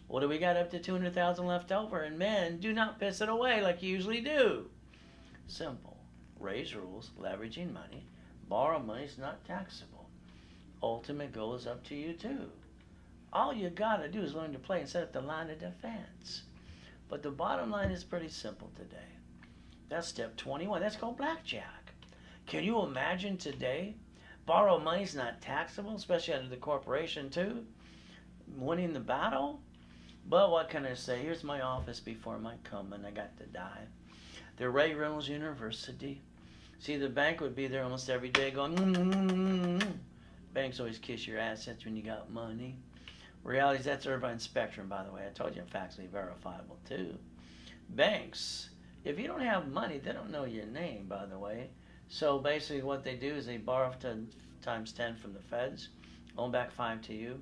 What do we got up to $200,000 left over? And men, do not piss it away like you usually do. Simple. Raise rules, leveraging money. Borrow money is not taxable. Ultimate goal is up to you too. All you got to do is learn to play and set up the line of defense. But the bottom line is pretty simple today. That's step 21. That's called blackjack. Can you imagine today? Borrow money is not taxable, especially under the corporation too. Winning the battle? But what can I say? Here's my office before my coming. I got to die. The Reynolds University. See, the bank would be there almost every day going, Banks always kiss your assets when you got money. Reality is that's Irvine's spectrum, by the way. I told you I'm factually verifiable too. Banks, if you don't have money, they don't know your name, by the way. So basically what they do is they borrow times 10 from the feds, own back 5 to you.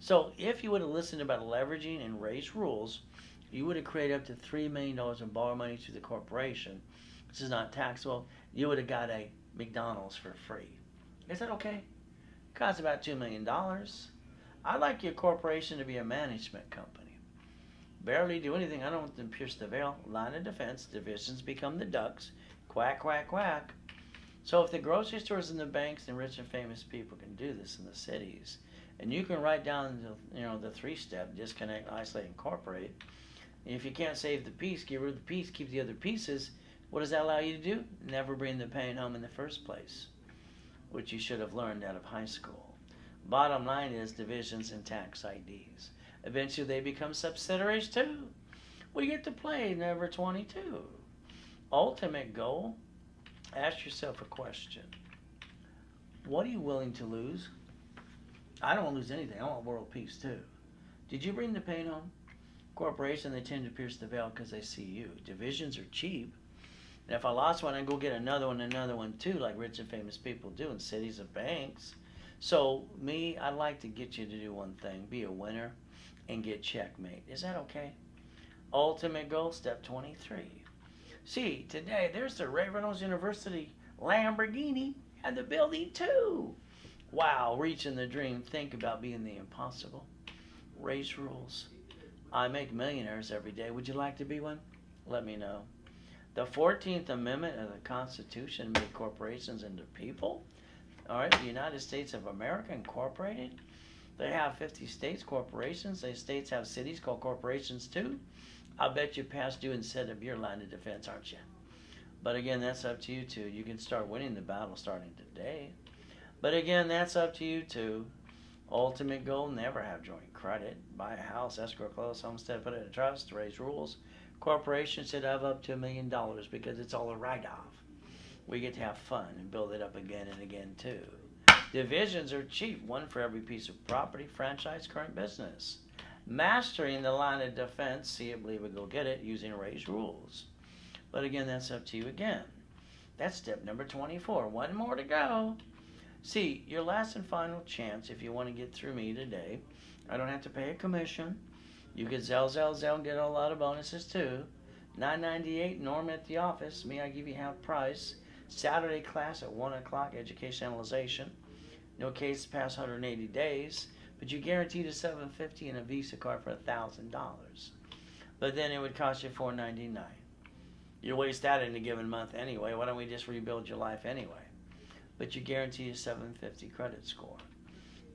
So if you would have listened about leveraging and raised rules, you would have created up to $3 million in borrow money to the corporation. This is not taxable. You would have got a McDonald's for free. Is that okay? Costs about $2 million. I'd like your corporation to be a management company. Barely do anything. I don't want them to pierce the veil. Line of defense. Divisions become the ducks. Quack, quack, quack. So if the grocery stores and the banks and rich and famous people can do this in the cities, and you can write down the 3-step, disconnect, isolate, incorporate. And if you can't save the piece, get rid of the piece, keep the other pieces. What does that allow you to do? Never bring the pain home in the first place, which you should have learned out of high school. Bottom line is divisions and tax IDs. Eventually they become subsidiaries too. We get to play number 22. Ultimate goal, ask yourself a question. What are you willing to lose? I don't want to lose anything. I want world peace too. Did you bring the pain home? Corporations, they tend to pierce the veil because they see you. Divisions are cheap. And if I lost one, I'd go get another one too, like rich and famous people do in cities and banks. So me, I'd like to get you to do one thing. Be a winner and get checkmate. Is that okay? Ultimate goal, step 23. See, today, there's the Reynolds University Lamborghini and the building too. Wow, reaching the dream. Think about being the impossible. Race rules. I make millionaires every day. Would you like to be one? Let me know. The 14th Amendment of the Constitution made corporations into people. All right, the United States of America Incorporated. They have 50 states, corporations. They states have cities called corporations too. I'll bet you past due and set up your line of defense, aren't you? But again, that's up to you too. You can start winning the battle starting today. But again, that's up to you too. Ultimate goal, never have joint credit. Buy a house, escrow, close, homestead, put it in a trust, raise rules. Corporations should have up to $1 million because it's all a write-off. We get to have fun and build it up again and again too. Divisions are cheap, one for every piece of property, franchise, current business. Mastering the line of defense, see it, believe it, go get it, using raised rules. But again, that's up to you again. That's step number 24. One more to go. See, your last and final chance if you want to get through me today. I don't have to pay a commission. You could Zell and get a lot of bonuses too. $9.98 Norm at the office. Me, I give you half price. Saturday class at 1 o'clock, education analyzation. No case past 180 days, but you guaranteed a $750 and a Visa card for $1,000. But then it would cost you $499. You waste that in a given month anyway. Why don't we just rebuild your life anyway? But you guarantee a 750 credit score.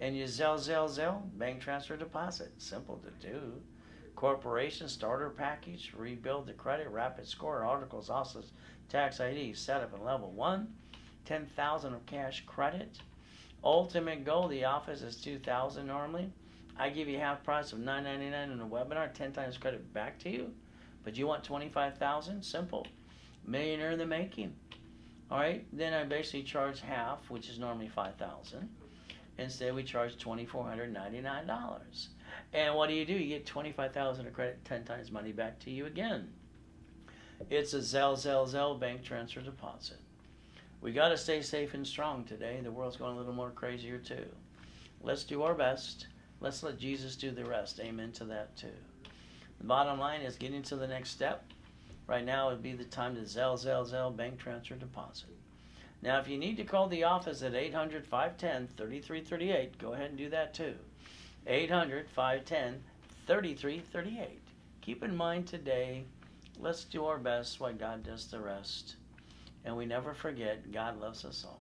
And you Zell, bank transfer deposit. Simple to do. Corporation starter package, rebuild the credit, rapid score, articles, also tax ID, setup in level 1, 10,000 of cash credit. Ultimate goal, the office is $2,000 normally. I give you half price of $9.99 in a webinar, 10 times credit back to you. But you want $25,000? Simple. Millionaire in the making. All right, then I basically charge half, which is normally $5,000. Instead, we charge $2,499. And what do? You get $25,000 of credit, 10 times money back to you again. It's a Zell bank transfer deposit. We got to stay safe and strong today. The world's going a little more crazier too. Let's do our best. Let's let Jesus do the rest. Amen to that too. The bottom line is getting to the next step. Right now would be the time to Zell bank transfer deposit. Now, if you need to call the office at 800-510-3338, go ahead and do that too. 800-510-3338. Keep in mind today, let's do our best while God does the rest. And we never forget, God loves us all.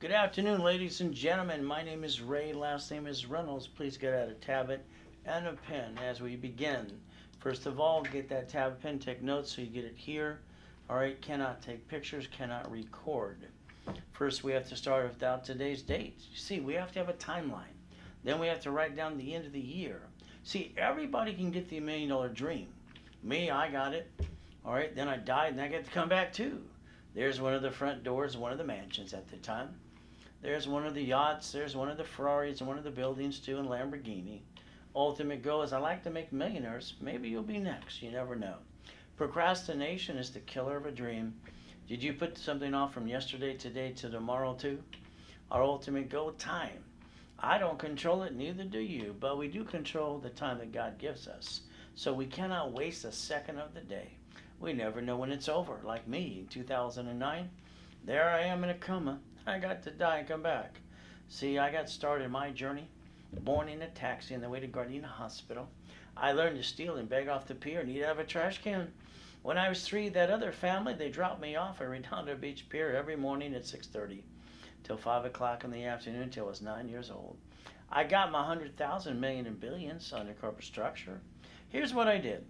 Good afternoon, ladies and gentlemen. My name is Ray. Last name is Reynolds. Please get out a tablet and a pen as we begin. First of all, get that tablet pen, take notes so you get it here. All right, cannot take pictures, cannot record. First, we have to start without today's date. You see, we have to have a timeline. Then we have to write down the end of the year. See, everybody can get the $1 million dream. Me, I got it. All right, then I died and I get to come back too. There's one of the front doors, one of the mansions at the time. There's one of the yachts, there's one of the Ferraris, and one of the buildings too, and Lamborghini. Ultimate goal is I like to make millionaires. Maybe you'll be next, you never know. Procrastination is the killer of a dream. Did you put something off from yesterday, today, to tomorrow too? Our ultimate goal, time. I don't control it, neither do you, but we do control the time that God gives us. So we cannot waste a second of the day. We never know when it's over. Like me in 2009, there I am in a coma. I got to die and come back. See, I got started my journey, born in a taxi on the way to Gardena Hospital. I learned to steal and beg off the pier and eat out of a trash can. When I was 3, that other family, they dropped me off at Redondo Beach Pier every morning at 6:30 till 5 o'clock in the afternoon till I was 9 years old. I got my 100,000, million, and billions under corporate structure. Here's what I did.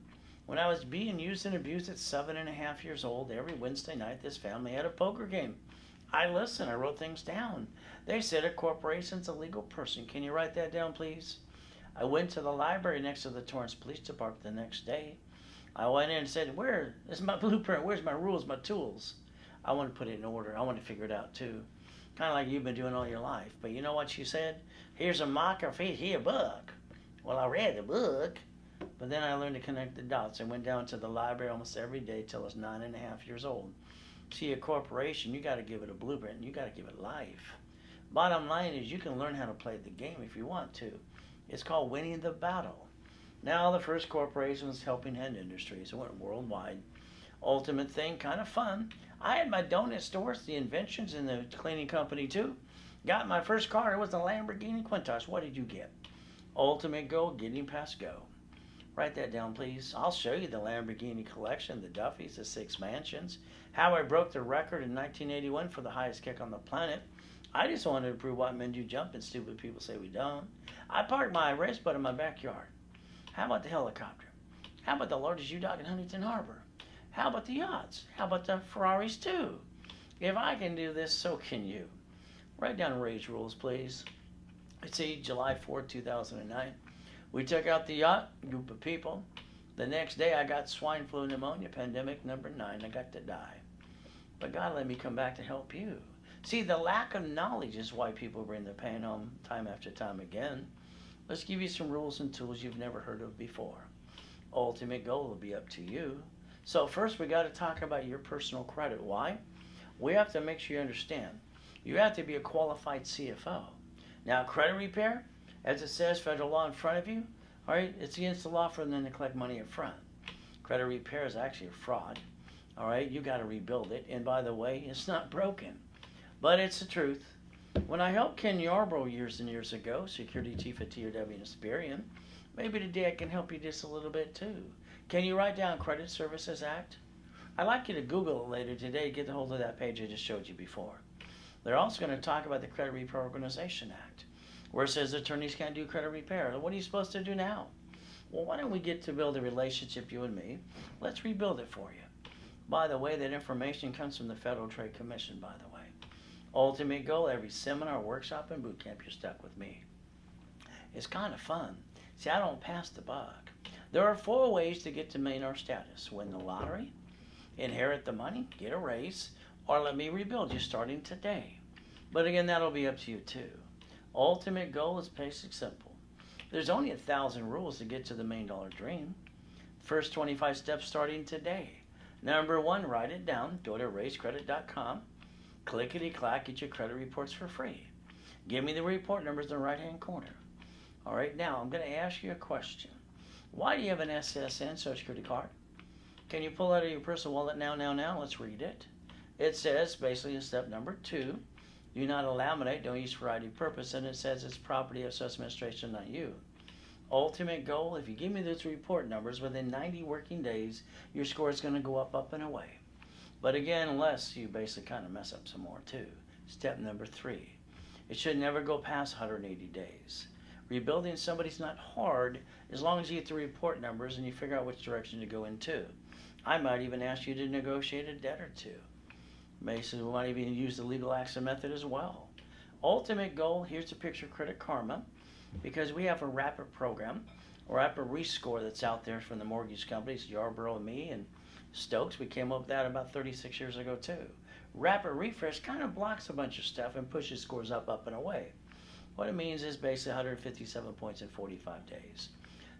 When I was being used and abused at 7.5 years old, every Wednesday night this family had a poker game. I listened. I wrote things down. They said a corporation's a legal person. Can you write that down, please? I went to the library next to the Torrance Police Department the next day. I went in and said, where is my blueprint? Where's my rules, my tools? I want to put it in order. I want to figure it out, too. Kind of like you've been doing all your life. But you know what she said? Here's a marker for here, book. Well, I read the book. But then I learned to connect the dots. I went down to the library almost every day till I was 9.5 years old. See, a corporation, you got to give it a blueprint, and you got to give it life. Bottom line is you can learn how to play the game if you want to. It's called winning the battle. Now the first corporation was helping end industries. It went worldwide. Ultimate thing, kind of fun. I had my donut stores, the inventions, and the cleaning company too. Got my first car. It was a Lamborghini Countach. What did you get? Ultimate goal, getting past go. Write that down, please. I'll show you the Lamborghini collection, the Duffys, the 6 mansions, how I broke the record in 1981 for the highest kick on the planet. I just wanted to prove white men do jump and stupid people say we don't. I parked my race boat in my backyard. How about the helicopter? How about the largest U-Dock in Huntington Harbor? How about the yachts? How about the Ferraris too? If I can do this, so can you. Write down Ray's rules, please. It's July 4th, 2009. We took out the yacht, group of people. The next day I got swine flu pneumonia, pandemic number 9. I got to die. But God let me come back to help you. See, the lack of knowledge is why people bring their pain home time after time again. Let's give you some rules and tools you've never heard of before. Ultimate goal will be up to you. So first we got to talk about your personal credit. Why? We have to make sure you understand. You have to be a qualified CFO. Now, credit repair, as it says, federal law in front of you, all right, it's against the law for them to collect money up front. Credit repair is actually a fraud, all right? You got to rebuild it. And by the way, it's not broken, but it's the truth. When I helped Ken Yarbrough years and years ago, security chief at TRW in Hesperian, maybe today I can help you just a little bit too. Can you write down Credit Services Act? I'd like you to Google it later today, get a hold of that page I just showed you before. They're also going to talk about the Credit Repair Organization Act, where it says attorneys can't do credit repair. What are you supposed to do now? Well, why don't we get to build a relationship, you and me? Let's rebuild it for you. By the way, that information comes from the Federal Trade Commission, by the way. Ultimate goal, every seminar, workshop, and boot camp, you're stuck with me. It's kind of fun. See, I don't pass the buck. There are 4 ways to get to millionaire status. Win the lottery, inherit the money, get a raise, or let me rebuild you starting today. But again, that'll be up to you too. Ultimate goal is basic simple. There's only 1,000 rules to get to the $1 million dream. First 25 steps starting today. Number 1, write it down. Go to raisecredit.com. Clickety-clack, get your credit reports for free. Give me the report numbers in the right-hand corner. All right, now I'm going to ask you a question. Why do you have an SSN, Social Security card? Can you pull out of your personal wallet now? Let's read it. It says, basically in step number 2, do not laminate, don't use for ID purpose, and it says it's property of Social Administration, not you. Ultimate goal, if you give me those report numbers within 90 working days, your score is going to go up and away. But again, unless you basically kind of mess up some more too. Step number 3. It should never go past 180 days. Rebuilding somebody's not hard as long as you get the report numbers and you figure out which direction to go into. I might even ask you to negotiate a debt or two. Basically, we might even use the legal action method as well. Ultimate goal, here's a picture of Credit Karma, because we have a rapid program, or rapid rescore that's out there from the mortgage companies, Yarborough and me and Stokes. We came up with that about 36 years ago too. Rapid refresh kind of blocks a bunch of stuff and pushes scores up and away. What it means is basically 157 points in 45 days.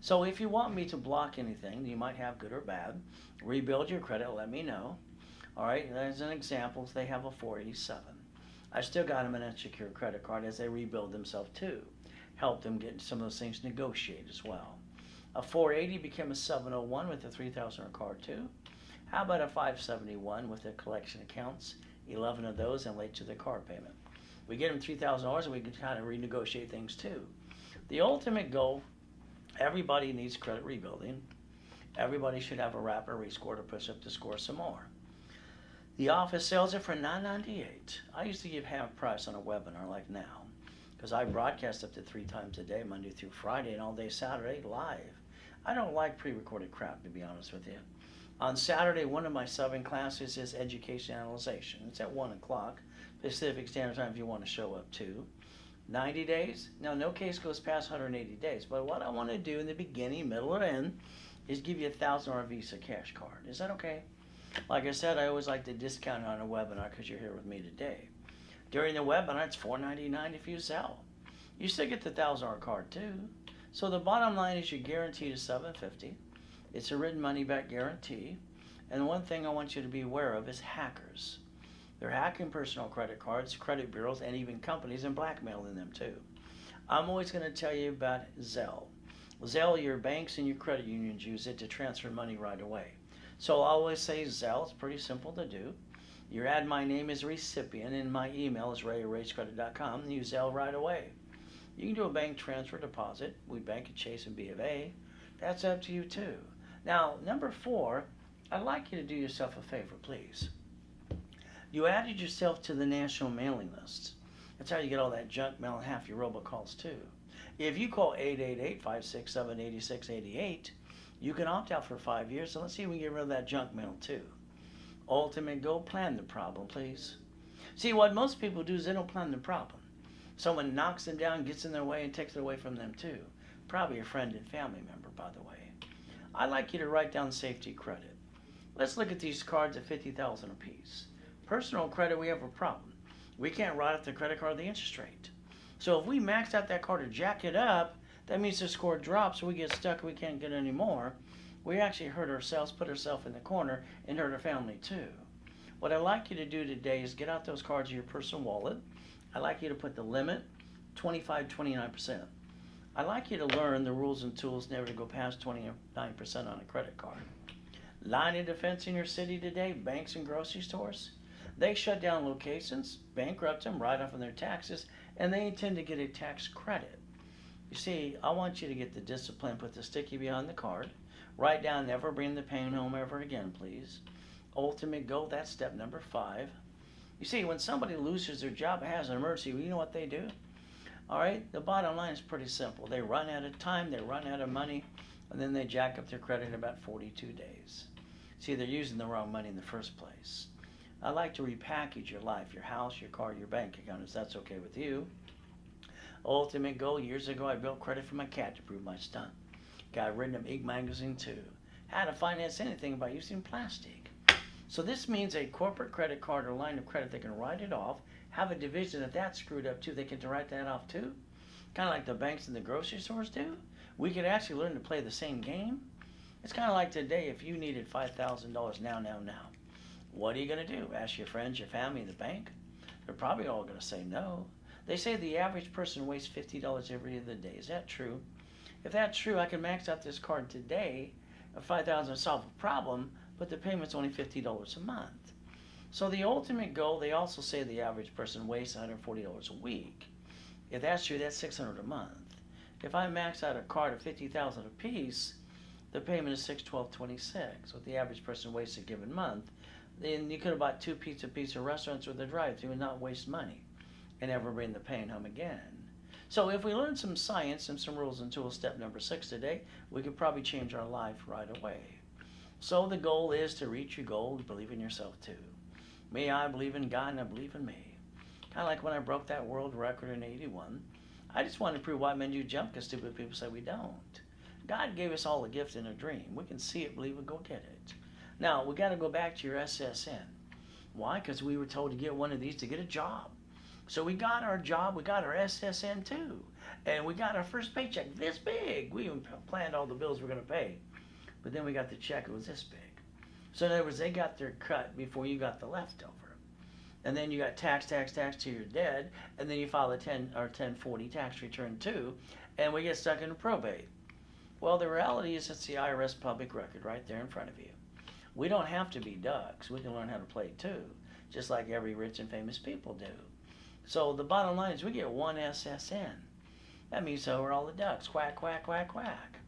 So if you want me to block anything, you might have good or bad, rebuild your credit, let me know. All right, as an example, they have a 487. I still got them an unsecured credit card as they rebuild themselves too. Help them get some of those things negotiated as well. A 480 became a 701 with a $3,000 card too. How about a 571 with the collection accounts, 11 of those and late to the car payment? We get them $3,000 and we can kind of renegotiate things too. The ultimate goal, everybody needs credit rebuilding. Everybody should have a rapid rescore to push up the score some more. The office sells it for $9.98. I used to give half price on a webinar like now, because I broadcast up to 3 times a day, Monday through Friday, and all day Saturday live. I don't like pre-recorded crap, to be honest with you. On Saturday, one of my subbing classes is Education Analyzation. It's at 1 o'clock Pacific Standard Time if you want to show up too. 90 days? Now, no case goes past 180 days, but what I want to do in the beginning, middle, or end is give you a $1,000 Visa cash card. Is that okay? Like I said, I always like to discount it on a webinar because you're here with me today. During the webinar, it's $4.99 if you sell. You still get the $1,000 card too. So the bottom line is you're guaranteed to $750. It's a written money back guarantee. And one thing I want you to be aware of is hackers. They're hacking personal credit cards, credit bureaus, and even companies and blackmailing them too. I'm always going to tell you about Zelle. Zelle, your banks and your credit unions use it to transfer money right away. So I'll always say Zelle. It's pretty simple to do. You add my name as a recipient and my email is ray@racecredit.com and use Zelle right away. You can do a bank transfer deposit. We bank at Chase and B of A. That's up to you too. Now, number 4, I'd like you to do yourself a favor, please. You added yourself to the national mailing list. That's how you get all that junk mail and half your robocalls too. If you call 888-567-8688, you can opt out for 5 years, and let's see if we can get rid of that junk mail too. Ultimate goal, plan the problem, please. See, what most people do is they don't plan the problem. Someone knocks them down, gets in their way, and takes it away from them too. Probably a friend and family member, by the way. I'd like you to write down safety credit. Let's look at these cards at $50,000 apiece. Personal credit, we have a problem. We can't write off the credit card the interest rate. So if we max out that card or jack it up, that means the score drops, so we get stuck, we can't get any more. We actually hurt ourselves, put ourselves in the corner, and hurt our family too. What I'd like you to do today is get out those cards of your personal wallet. I'd like you to put the limit, 25-29%. I'd like you to learn the rules and tools never to go past 29% on a credit card. Line of defense in your city today, banks and grocery stores, they shut down locations, bankrupt them, write off on their taxes, and they intend to get a tax credit. You see, I want you to get the discipline, put the sticky behind the card, write down never bring the pain home ever again, please. Ultimate goal, that's step number 5. You see, when somebody loses their job, has an emergency, you know what they do? All right, the bottom line is pretty simple. They run out of time, they run out of money, and then they jack up their credit in about 42 days. See, they're using the wrong money in the first place. I like to repackage your life, your house, your car, your bank account, if that's okay with you. Ultimate goal, years ago, I built credit for my cat to prove my stunt. Got rid of Ig magazine too. How to finance anything by using plastic. So this means a corporate credit card or line of credit, they can write it off, have a division if that's screwed up too, they can write that off too. Kind of like the banks and the grocery stores do. We could actually learn to play the same game. It's kind of like today, if you needed $5,000 now. What are you going to do? Ask your friends, your family, and the bank? They're probably all going to say no. They say the average person wastes $50 every other day. Is that true? If that's true, I can max out this card today of $5,000 to solve a problem, but the payment's only $50 a month. So the ultimate goal, they also say the average person wastes $140 a week. If that's true, that's $600 a month. If I max out a card of $50,000 a piece, the payment is $612.26. What the average person wastes a given month, Then you could have bought two pizza restaurants with a drive-through and not waste money and never bring the pain home again. So if we learn some science and some rules and tools, step number 6 today, we could probably change our life right away. So the goal is to reach your goal, believe in yourself too. Me, I believe in God and I believe in me. Kind of like when I broke that world record in 81. I just wanted to prove why men do jump because stupid people say we don't. God gave us all a gift and a dream. We can see it, believe it, go get it. Now, we got to go back to your SSN. Why? Because we were told to get one of these to get a job. So we got our job, we got our SSN too. And we got our first paycheck this big. We even planned all the bills we're going to pay. But then we got the check, it was this big. So in other words, they got their cut before you got the leftover. And then you got tax till you're dead. And then you file a 1040 tax return too. And we get stuck in probate. Well, the reality is it's the IRS public record right there in front of you. We don't have to be ducks. We can learn how to play too, just like every rich and famous people do. So the bottom line is we get one SSN. That means so are all the ducks. Quack, quack, quack, quack.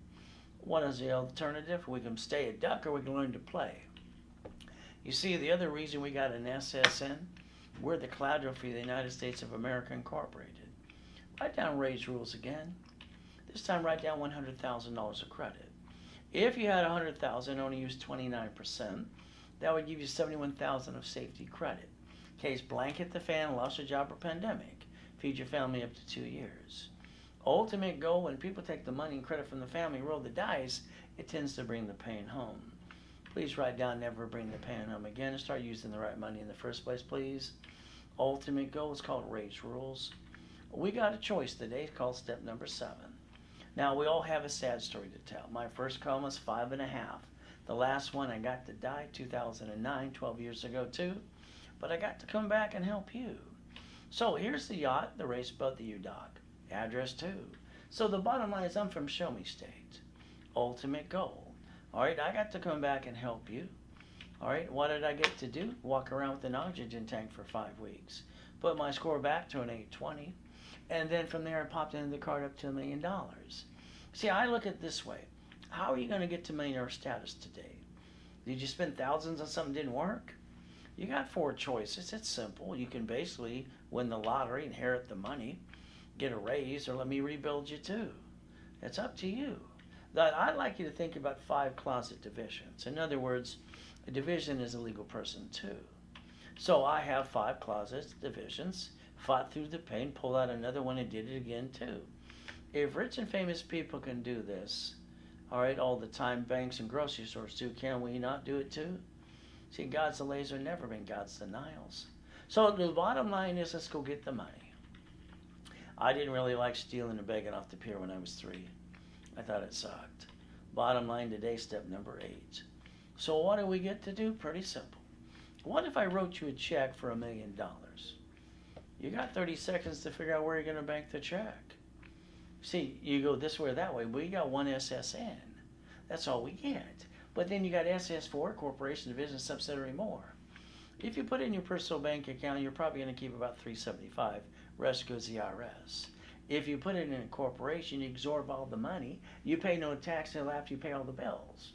What is the alternative? We can stay a duck or we can learn to play. You see, the other reason we got an SSN, we're the collateral for the United States of America Incorporated. Write down Ray's rules again. This time write down $100,000 of credit. If you had $100,000 and only used 29%, that would give you $71,000 of safety credit. Case blank hit the fan, lost your job or pandemic. Feed your family up to 2 years. Ultimate goal, when people take the money and credit from the family, roll the dice, it tends to bring the pain home. Please write down never bring the pain home again and start using the right money in the first place, please. Ultimate goal is called Ray's Rules. We got a choice today. It's called step number 7. Now, we all have a sad story to tell. My first coma was 5.5. The last one, I got to die 2009, 12 years ago too. But I got to come back and help you. So here's the yacht, the race boat, the U-Dock. Address too. So the bottom line is I'm from Show Me State. Ultimate goal. All right, I got to come back and help you. All right, what did I get to do? Walk around with an oxygen tank for 5 weeks. Put my score back to an 820. And then from there I popped into the card up to $1 million. See, I look at it this way. How are you going to get to millionaire status today? Did you spend thousands on something that didn't work? You got 4 choices. It's simple. You can basically win the lottery, inherit the money, get a raise, or let me rebuild you too. It's up to you. I'd like you to think about 5 closet divisions. In other words, a division is a legal person too. So I have 5 closet divisions, fought through the pain, pulled out another one and did it again too. If rich and famous people can do this, all right, all the time, banks and grocery stores too, can we not do it too? See, God's delays have never been God's denials. So the bottom line is, let's go get the money. I didn't really like stealing and begging off the pier when I was 3. I thought it sucked. Bottom line today, step number 8. So what do we get to do? Pretty simple. What if I wrote you a check for $1 million? You got 30 seconds to figure out where you're going to bank the check. See, you go this way or that way, but you got one SSN. That's all we get. But then you got SS4, corporation, division, subsidiary, more. If you put it in your personal bank account, you're probably going to keep about $375. Rest goes to the IRS. If you put it in a corporation, you absorb all the money. You pay no tax until after you pay all the bills.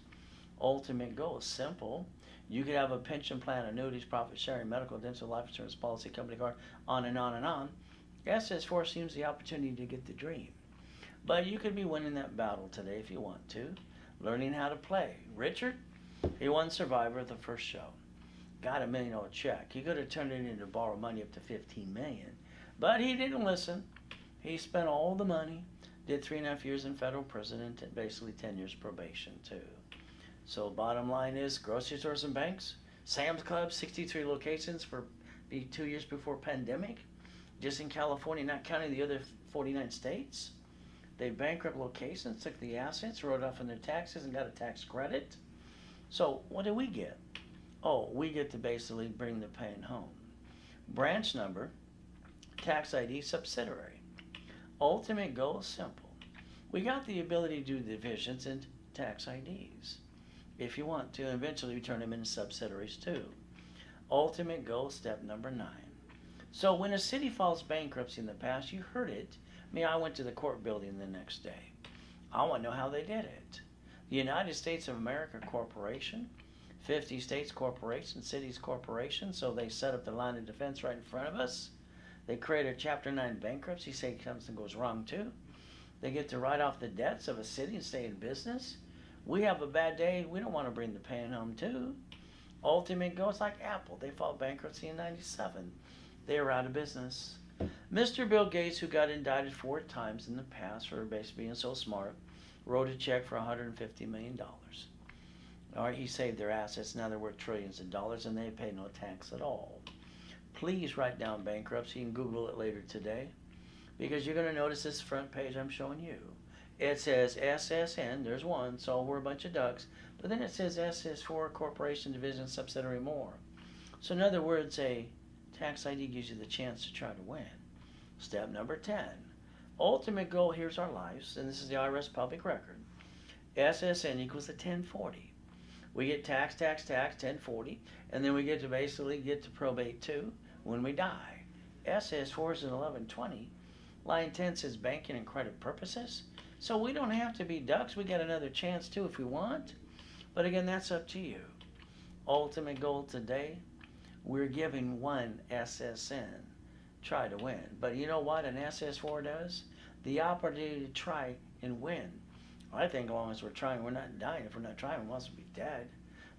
Ultimate goal is simple. You could have a pension plan, annuities, profit sharing, medical, dental, life insurance policy, company card, on and on and on. SS4 seems the opportunity to get the dream. But you could be winning that battle today if you want to. Learning how to play. Richard, he won Survivor at the first show. Got $1 million check. He could have turned it into borrow money up to $15 million. But he didn't listen. He spent all the money, did 3.5 years in federal prison, and basically 10 years probation too. So bottom line is, grocery stores and banks, Sam's Club, 63 locations for 2 years before pandemic, just in California, not counting the other 49 states. They bankrupt locations, took the assets, wrote off on their taxes, and got a tax credit. So what do we get? Oh, we get to basically bring the pain home. Branch number, tax ID, subsidiary. Ultimate goal is simple. We got the ability to do divisions and tax IDs. If you want to, eventually we turn them into subsidiaries too. Ultimate goal, step number 9. So when a city files bankruptcy in the past, you heard it. I went to the court building the next day. I want to know how they did it. The United States of America Corporation, 50 states corporations, cities corporations, so they set up the line of defense right in front of us. They create a Chapter 9 bankruptcy, say something goes wrong too. They get to write off the debts of a city and stay in business. We have a bad day, we don't want to bring the pain home too. Ultimate goes like Apple. They filed bankruptcy in 97. They were out of business. Mr. Bill Gates, who got indicted 4 times in the past for basically being so smart, wrote a check for $150 million. All right, he saved their assets. Now they're worth trillions of dollars and they pay no tax at all. Please write down bankruptcy. You can Google it later today because you're going to notice this front page I'm showing you. It says SSN, there's one, so we're a bunch of ducks, but then it says SS4, Corporation, Division, Subsidiary, more. So in other words, a tax ID gives you the chance to try to win. Step number 10. Ultimate goal, here's our lives, and this is the IRS public record. SSN equals to 1040. We get tax, 1040, and then we get to basically get to probate 2 when we die. SS4 is an 1120. Line 10 says banking and credit purposes. So we don't have to be ducks. We got another chance too if we want. But again, that's up to you. Ultimate goal today, we're giving 1 SSN. Try to win. But you know what an SS4 does? The opportunity to try and win. I think as long as we're trying, we're not dying. If we're not trying, we must be dead.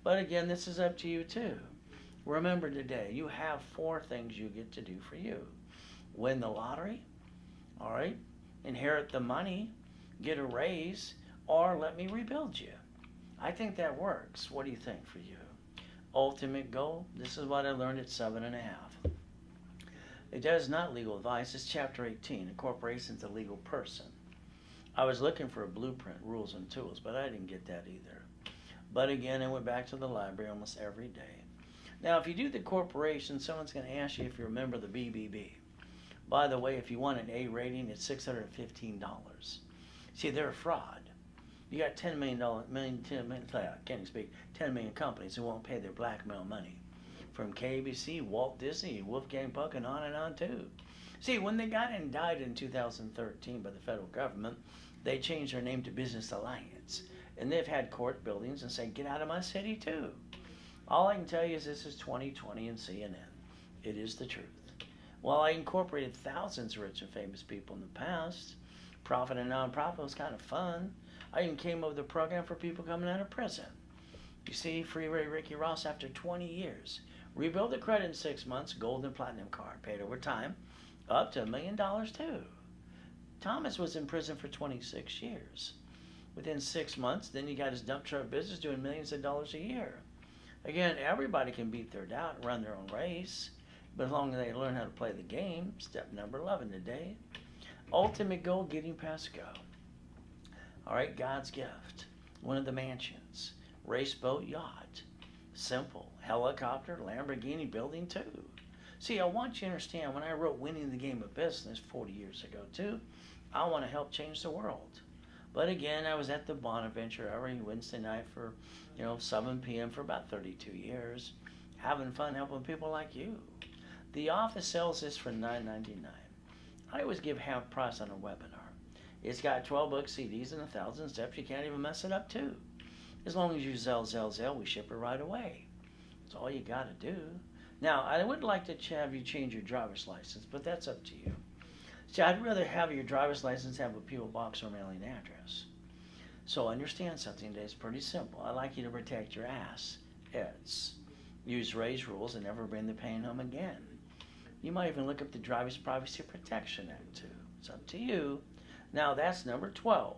But again, this is up to you too. Remember today, you have 4 things you get to do for you. Win the lottery, all right? Inherit the money, get a raise, or let me rebuild you. I think that works. What do you think for you? Ultimate goal, this is what I learned at 7.5. It does not legal advice. It's Chapter 18. A corporation's a legal person. I was looking for a blueprint, rules and tools, but I didn't get that either. But again, I went back to the library almost every day. Now, if you do the corporation, someone's going to ask you if you remember the BBB. By the way, if you want an A rating, it's $615. See, they're a fraud. You got 10 million companies who won't pay their blackmail money. From KBC, Walt Disney, Wolfgang Puck, and on too. See, when they got indicted in 2013 by the federal government, they changed their name to Business Alliance. And they've had court buildings and say, get out of my city too. All I can tell you is this is 2020 and CNN. It is the truth. While I incorporated thousands of rich and famous people in the past, profit and nonprofit was kind of fun. I even came up with a program for people coming out of prison. You see, Freeway Ricky Ross, after 20 years, rebuilt the credit in 6 months, gold and platinum card, paid over time, up to $1 million too. Thomas was in prison for 26 years. Within 6 months, then he got his dump truck business doing millions of dollars a year. Again, everybody can beat their doubt and run their own race, but as long as they learn how to play the game. Step number 11 today. Ultimate goal, getting past go. All right, God's gift. One of the mansions. Race boat, yacht. Simple. Helicopter, Lamborghini, building 2. See, I want you to understand, when I wrote Winning the Game of Business 40 years ago too, I want to help change the world. But again, I was at the Bonaventure every Wednesday night for, 7 p.m. for about 32 years, having fun helping people like you. The office sells this for $9.99. I always give half price on a webinar. It's got 12 book CDs and 1,000 steps. You can't even mess it up too. As long as you Zell, we ship it right away. That's all you got to do. Now, I would like to have you change your driver's license, but that's up to you. See, I'd rather have your driver's license have a P.O. box or mailing address. So understand something today. It's pretty simple. I like you to protect your ass. It's use Ray's rules and never bring the pain home again. You might even look up the Driver's Privacy Protection Act too. It's up to you. Now that's number 12.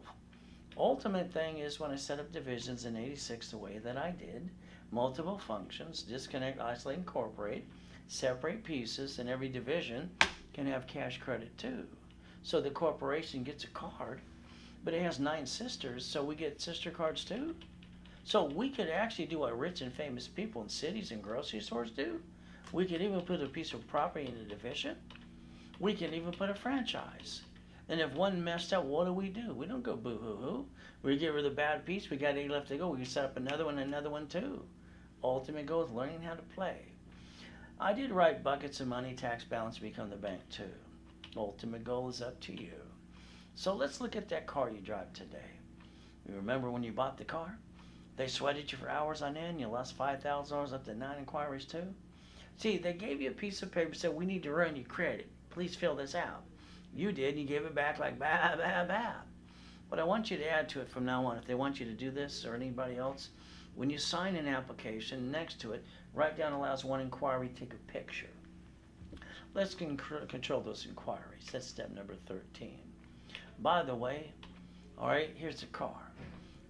Ultimate thing is when I set up divisions in 86 the way that I did, multiple functions, disconnect, isolate, incorporate, separate pieces, and every division can have cash credit too. So the corporation gets a card, but it has 9 sisters, so we get sister cards too. So we could actually do what rich and famous people in cities and grocery stores do. We could even put a piece of property in a division. We can even put a franchise. And if one messed up, what do? We don't go boo-hoo-hoo. We get rid of the bad piece. We got 8 left to go. We can set up another one too. Ultimate goal is learning how to play. I did write buckets of money, tax balance, become the bank too. Ultimate goal is up to you. So let's look at that car you drive today. You remember when you bought the car? They sweated you for hours on end. You lost $5,000 up to 9 inquiries too. See, they gave you a piece of paper, said, we need to run your credit. Please fill this out. You did, and you gave it back like, bah, bah, bah. But I want you to add to it from now on, if they want you to do this or anybody else, when you sign an application, next to it, write down allows one inquiry, take a picture. Let's control those inquiries. That's step number 13. By the way, all right, here's the car.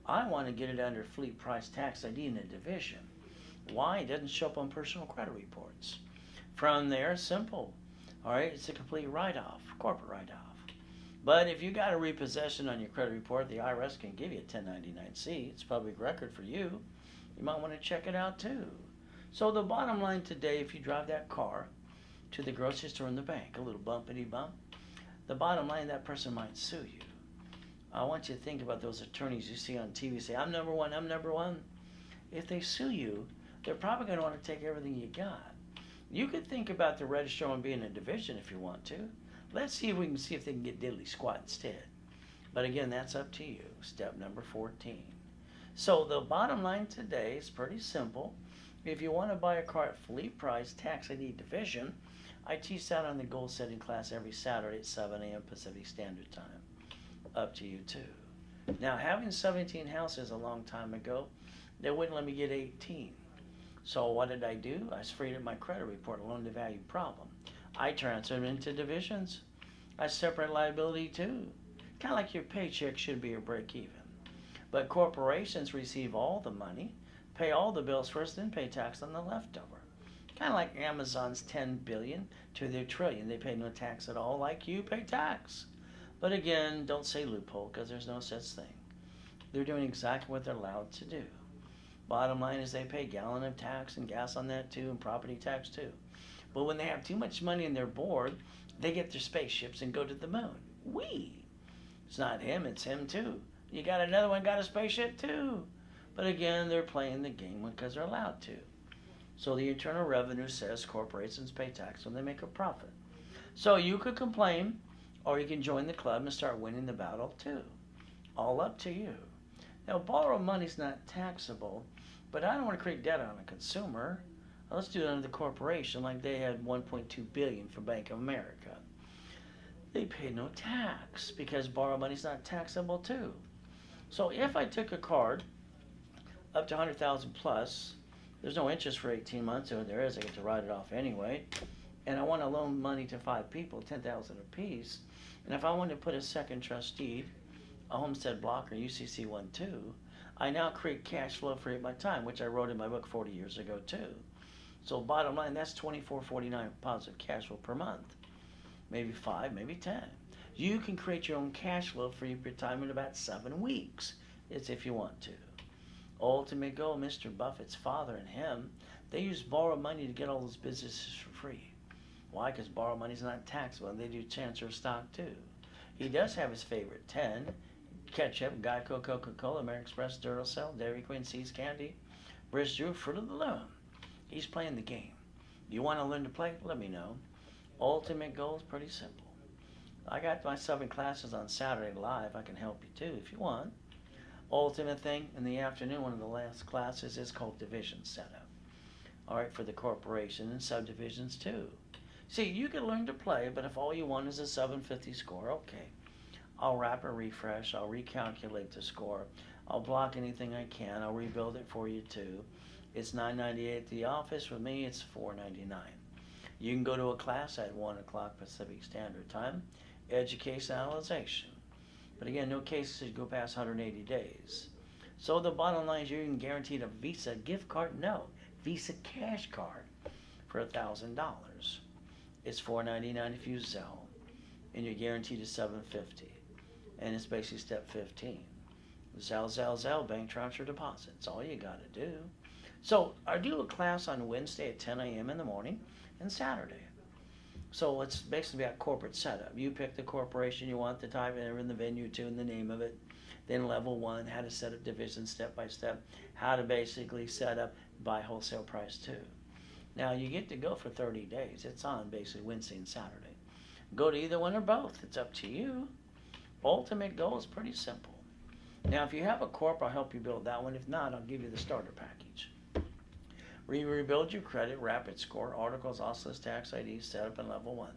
I want to get it under fleet price tax ID in a division. Why? It doesn't show up on personal credit reports. From there, simple. All right, it's a complete write-off, corporate write-off. But if you got a repossession on your credit report, the IRS can give you a 1099-C. It's public record for you. You might want to check it out too. So the bottom line today, if you drive that car to the grocery store and the bank, a little bumpity bump, the bottom line, that person might sue you. I want you to think about those attorneys you see on TV say, I'm number one, I'm number one. If they sue you, they're probably going to want to take everything you got. You could think about the registrar on being a division if you want to. Let's see if we can see if they can get diddly squat instead. But again, that's up to you. Step number 14. So the bottom line today is pretty simple. If you want to buy a car at fleet price, tax ID division, I teach that on the goal setting class every Saturday at 7 a.m. Pacific Standard Time. Up to you too. Now, having 17 houses a long time ago, they wouldn't let me get 18. So what did I do? I freed up my credit report, loan to value problem. I transferred them into divisions. I separate liability too. Kind of like your paycheck should be a break even. But corporations receive all the money, pay all the bills first, then pay tax on the leftover. Kind of like Amazon's $10 billion to their trillion. They pay no tax at all, like you pay tax. But again, don't say loophole, because there's no such thing. They're doing exactly what they're allowed to do. Bottom line is they pay a gallon of tax and gas on that too, and property tax too. But when they have too much money in their board, they get their spaceships and go to the moon. It's not him, it's him too. You got another one, got a spaceship too. But again, they're playing the game because they're allowed to. So the Internal Revenue says corporations pay tax when they make a profit. So you could complain, or you can join the club and start winning the battle too. All up to you. Now, borrowed money's not taxable, but I don't want to create debt on a consumer. Let's do it under the corporation, like they had $1.2 billion for Bank of America. They paid no tax because borrowed money's not taxable too. So if I took a card up to $100,000 plus, there's no interest for 18 months, or there is, I get to write it off anyway. And I want to loan money to 5 people, $10,000 apiece. And if I want to put a second trustee, a homestead block or UCC 1-2, I now create cash flow free at my time, which I wrote in my book 40 years ago too. So bottom line, that's $24.49 positive cash flow per month. Maybe 5, maybe 10. You can create your own cash flow for your retirement in about 7 weeks. It's if you want to. Ultimate goal, Mr. Buffett's father and him, they use borrowed money to get all those businesses for free. Why? Because borrowed money is not taxable, and they do transfer of stock too. He does have his favorite 10, ketchup, Geico, Coca-Cola, American Express, Duracell, Dairy Queen, Seeds Candy, Briss Drew, Fruit of the Loom. He's playing the game. You want to learn to play? Let me know. Ultimate goal is pretty simple. I got my 7 classes on Saturday live. I can help you too if you want. Ultimate thing in the afternoon, one of the last classes is called division setup. All right, for the corporation and subdivisions too. See, you can learn to play, but if all you want is a 750 score, okay. I'll wrap a refresh, I'll recalculate the score, I'll block anything I can, I'll rebuild it for you too. It's $9.98 at the office. With me, it's $4.99. You can go to a class at 1 o'clock Pacific Standard Time, education analyzation. But again, no cases go past 180 days. So the bottom line is you're even guaranteed a Visa gift card, no, Visa cash card for $1,000. It's $4.99 if you Zelle, and you're guaranteed a $7.50. And it's basically step 15. Zelle, bank transfer deposit. That's all you got to do. So I do a class on Wednesday at 10 a.m. in the morning and Saturday. So it's basically about corporate setup. You pick the corporation you want, the type, and the venue too, and the name of it. Then level 1, how to set up divisions step by step, how to basically set up buy wholesale price too. Now you get to go for 30 days. It's on basically Wednesday and Saturday. Go to either one or both. It's up to you. Ultimate goal is pretty simple. Now, if you have a corp, I'll help you build that one. If not, I'll give you the starter package. Rebuild your credit, rapid score, articles, oscillus, tax ID, setup in level 1.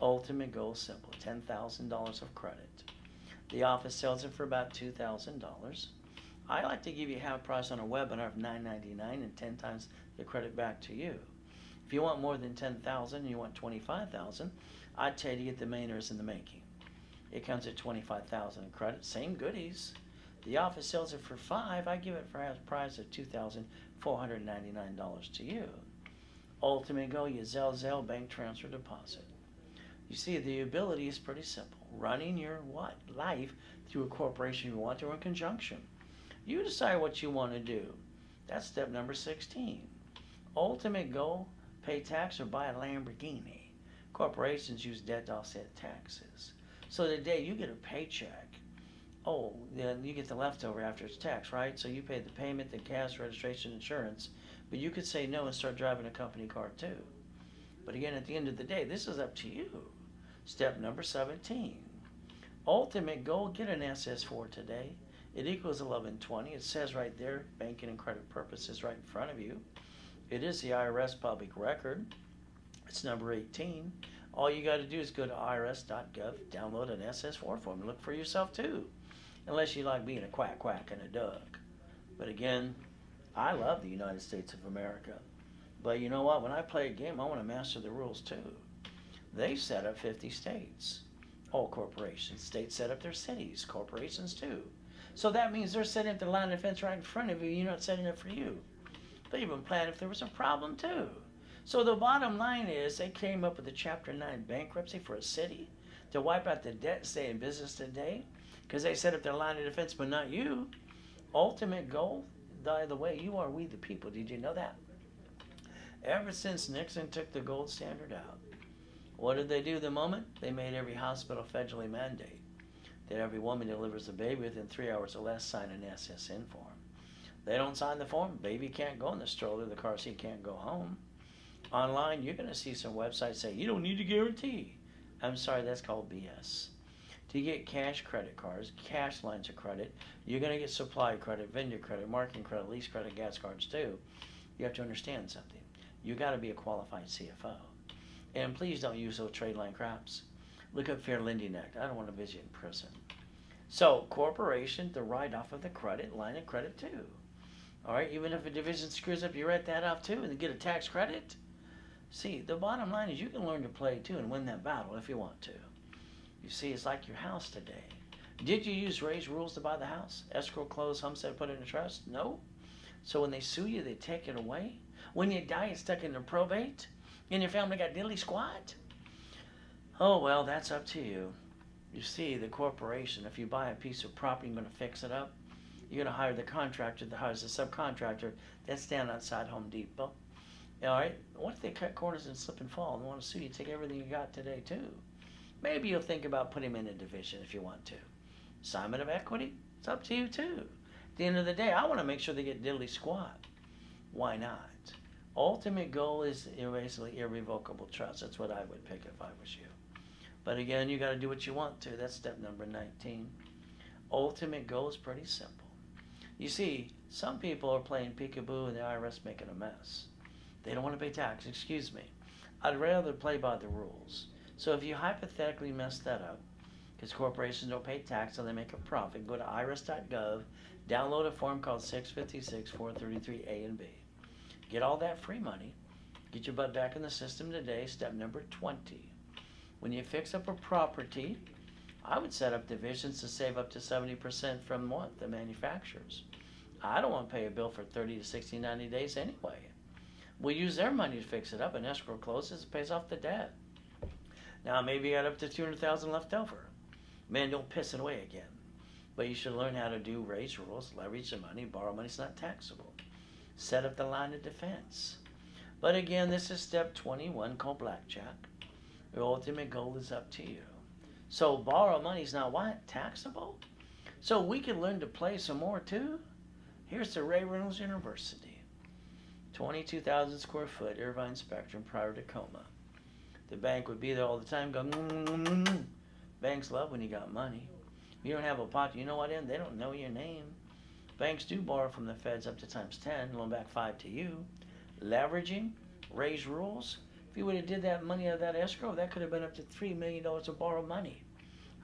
Ultimate goal simple, $10,000 of credit. The office sells it for about $2,000. I like to give you half price on a webinar of $9.99 and 10 times the credit back to you. If you want more than $10,000 and you want $25,000, I'd tell you to get the Millionaires in the Making. It comes at $25,000 in credit, same goodies. The office sells it for $5,000. I give it for a price of $2,499 to you. Ultimate goal, you Zelle, bank transfer, deposit. You see, the ability is pretty simple. Running your life through a corporation you want to, or in conjunction. You decide what you want to do. That's step number 16. Ultimate goal, pay tax or buy a Lamborghini. Corporations use debt to offset taxes. So the day you get a paycheck, then you get the leftover after it's tax, right? So you pay the payment, the gas, registration, insurance, but you could say no and start driving a company car too. But again, at the end of the day, this is up to you. Step number 17. Ultimate goal, get an SS4 today. It equals 1120. It says right there, banking and credit purposes right in front of you. It is the IRS public record. It's number 18. All you got to do is go to irs.gov, download an SS4 form, and look for yourself too. Unless you like being a quack and a duck. But again, I love the United States of America. But you know what? When I play a game, I want to master the rules too. They set up 50 states. All corporations. States set up their cities. Corporations too. So that means they're setting up the line of defense right in front of you. You're not setting it for you. They even planned if there was a problem too. So the bottom line is they came up with a Chapter 9 bankruptcy for a city to wipe out the debt and stay in business today because they set up their line of defense, but not you. Ultimate goal, by the way, you are we the people. Did you know that? Ever since Nixon took the gold standard out, what did they do the moment? They made every hospital federally mandate that every woman delivers a baby within 3 hours or less sign an SSN form. They don't sign the form, baby can't go in the stroller, the car seat can't go home. Online, you're going to see some websites say, you don't need a guarantee. I'm sorry, that's called BS. To get cash credit cards, cash lines of credit, you're going to get supply credit, vendor credit, marketing credit, lease credit, gas cards too. You have to understand something. You got to be a qualified CFO. And please don't use those trade line craps. Look up Fair Lending Act. I don't want to visit you in prison. So, corporation, the write-off of the credit, line of credit too. All right, even if a division screws up, you write that off too and get a tax credit. See, the bottom line is you can learn to play too and win that battle if you want to. You see, it's like your house today. Did you use Ray's rules to buy the house? Escrow, close, homestead, put it in a trust? No. So when they sue you, they take it away? When you die, it's stuck in the probate? And your family got diddly squat? Oh, well, that's up to you. You see, the corporation, if you buy a piece of property, you're going to fix it up. You're going to hire the contractor that hires the subcontractor that's down outside Home Depot. All right? What if they cut corners and slip and fall and want to sue you? Take everything you got today, too. Maybe you'll think about putting them in a division if you want to. Assignment of equity? It's up to you, too. At the end of the day, I want to make sure they get diddly squat. Why not? Ultimate goal is basically irrevocable trust. That's what I would pick if I was you. But again, you got to do what you want to. That's step number 19. Ultimate goal is pretty simple. You see, some people are playing peekaboo and the IRS making a mess. They don't want to pay tax. Excuse me. I'd rather play by the rules. So if you hypothetically mess that up, because corporations don't pay tax so they make a profit, go to irs.gov, download a form called 656-433A and B. Get all that free money. Get your butt back in the system today. Step number 20. When you fix up a property, I would set up divisions to save up to 70% from what? The manufacturers. I don't want to pay a bill for 30 to 60, 90 days anyway. We'll use their money to fix it up, and escrow closes, it pays off the debt. Now, maybe you got up to $200,000 left over. Man, don't piss it away again. But you should learn how to do raise rules, leverage the money, borrow money. It's not taxable. Set up the line of defense. But again, this is step 21 called blackjack. The ultimate goal is up to you. So borrow money is now what? Taxable? So we can learn to play some more too. Here's the Reynolds University. 22,000 square foot, Irvine Spectrum, prior to Tacoma. The bank would be there all the time going, Banks love when you got money. You don't have a pot. You know what, they don't know your name. Banks do borrow from the feds up to times 10, loan back 5 to you. Leveraging, raise rules. If you would have did that money out of that escrow, that could have been up to $3 million of borrowed money.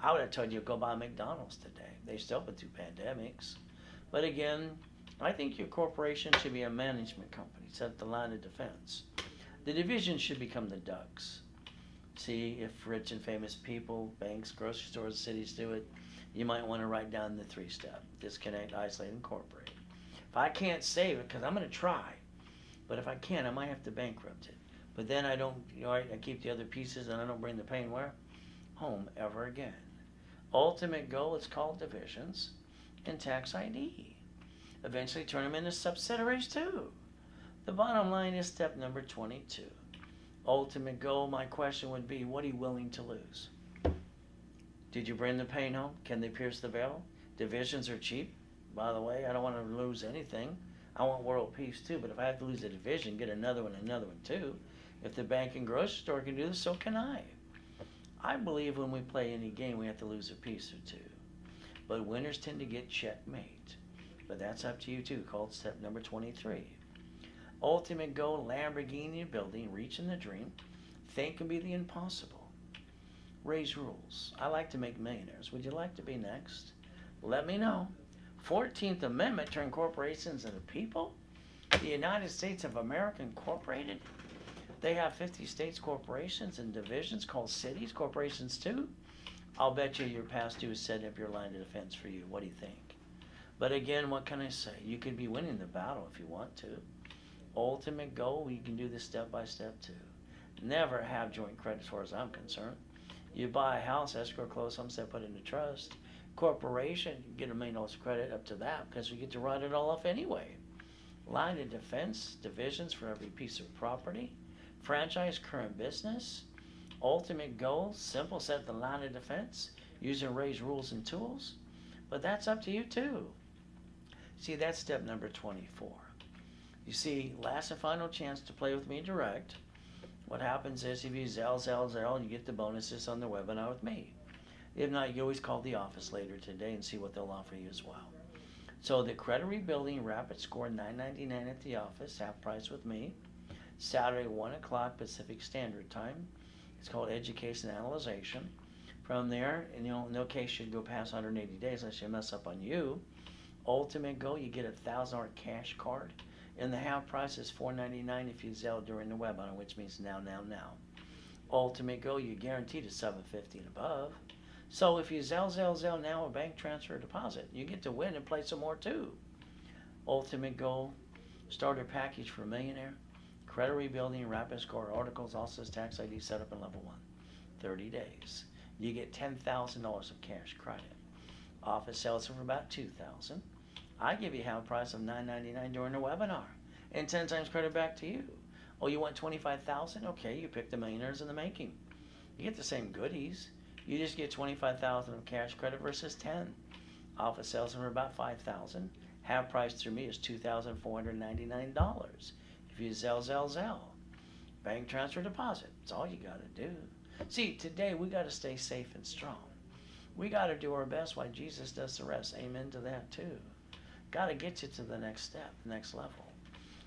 I would have told you to go buy McDonald's today. They still been through pandemics. But again, I think your corporation should be a management company, set the line of defense. The division should become the ducks. See, if rich and famous people, banks, grocery stores, cities do it, you might want to write down the 3-step. Disconnect, isolate, incorporate. If I can't save it, because I'm going to try, but if I can't, I might have to bankrupt it. But then I don't, I keep the other pieces and I don't bring the pain where? Home ever again. Ultimate goal is called divisions and tax ID. Eventually turn them into subsidiaries too. The bottom line is step number 22. Ultimate goal, my question would be, what are you willing to lose? Did you bring the pain home? Can they pierce the veil? Divisions are cheap. By the way, I don't want to lose anything. I want world peace too, but if I have to lose a division, get another one too. If the bank and grocery store can do this, so can I. I believe when we play any game, we have to lose a piece or two. But winners tend to get checkmate. But that's up to you too, called step number 23. Ultimate goal, Lamborghini building, reaching the dream. Think and be the impossible. Raise rules. I like to make millionaires. Would you like to be next? Let me know. 14th Amendment turn corporations into people. The United States of America Incorporated. They have 50 states corporations and divisions called cities, corporations too. I'll bet you your past due is setting up your line of defense for you. What do you think? But again, what can I say? You could be winning the battle if you want to. Ultimate goal, you can do this step by step too. Never have joint credit as far as I'm concerned. You buy a house, escrow, close, homestead, put it in a trust. Corporation, you get $1 million credit up to that because we get to write it all off anyway. Line of defense, divisions for every piece of property. Franchise, current business. Ultimate goal, simple, set the line of defense. Use and raise rules and tools. But that's up to you too. See, that's step number 24. You see, last and final chance to play with me direct. What happens is if you Zelle, you get the bonuses on the webinar with me. If not, you always call the office later today and see what they'll offer you as well. So the credit rebuilding rapid score, $9.99 at the office, half price with me. Saturday, 1 o'clock Pacific Standard Time. It's called Education Analyzation. From there, and no case should go past 180 days unless you mess up on you. Ultimate goal, you get a $1,000 cash card. And the half price is $4.99 if you Zelle during the webinar, which means now. Ultimate goal, you're guaranteed a $7.50 and above. So if you Zelle now, a bank transfer deposit, you get to win and play some more too. Ultimate goal, starter package for Millionaire, credit rebuilding, rapid score articles, also says tax ID setup in level 1. 30 days. You get $10,000 of cash credit. Office sales for about $2,000. I give you a half price of $9.99 during the webinar and 10 times credit back to you. Oh, you want $25,000? Okay, you pick the millionaires in the making. You get the same goodies. You just get $25,000 of cash credit versus 10. Office sales for about $5,000. Half price through me is $2,499. If you Zelle. Bank transfer deposit. That's all you got to do. See, today we got to stay safe and strong. We got to do our best while Jesus does the rest. Amen to that too. Got to get you to the next step, next level.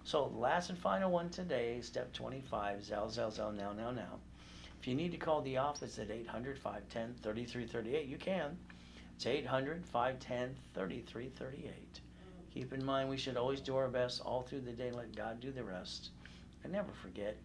So the last and final one today, step 25, Zelle, now. If you need to call the office at 800-510-3338, you can. It's 800-510-3338. Keep in mind we should always do our best all through the day. Let God do the rest. And never forget,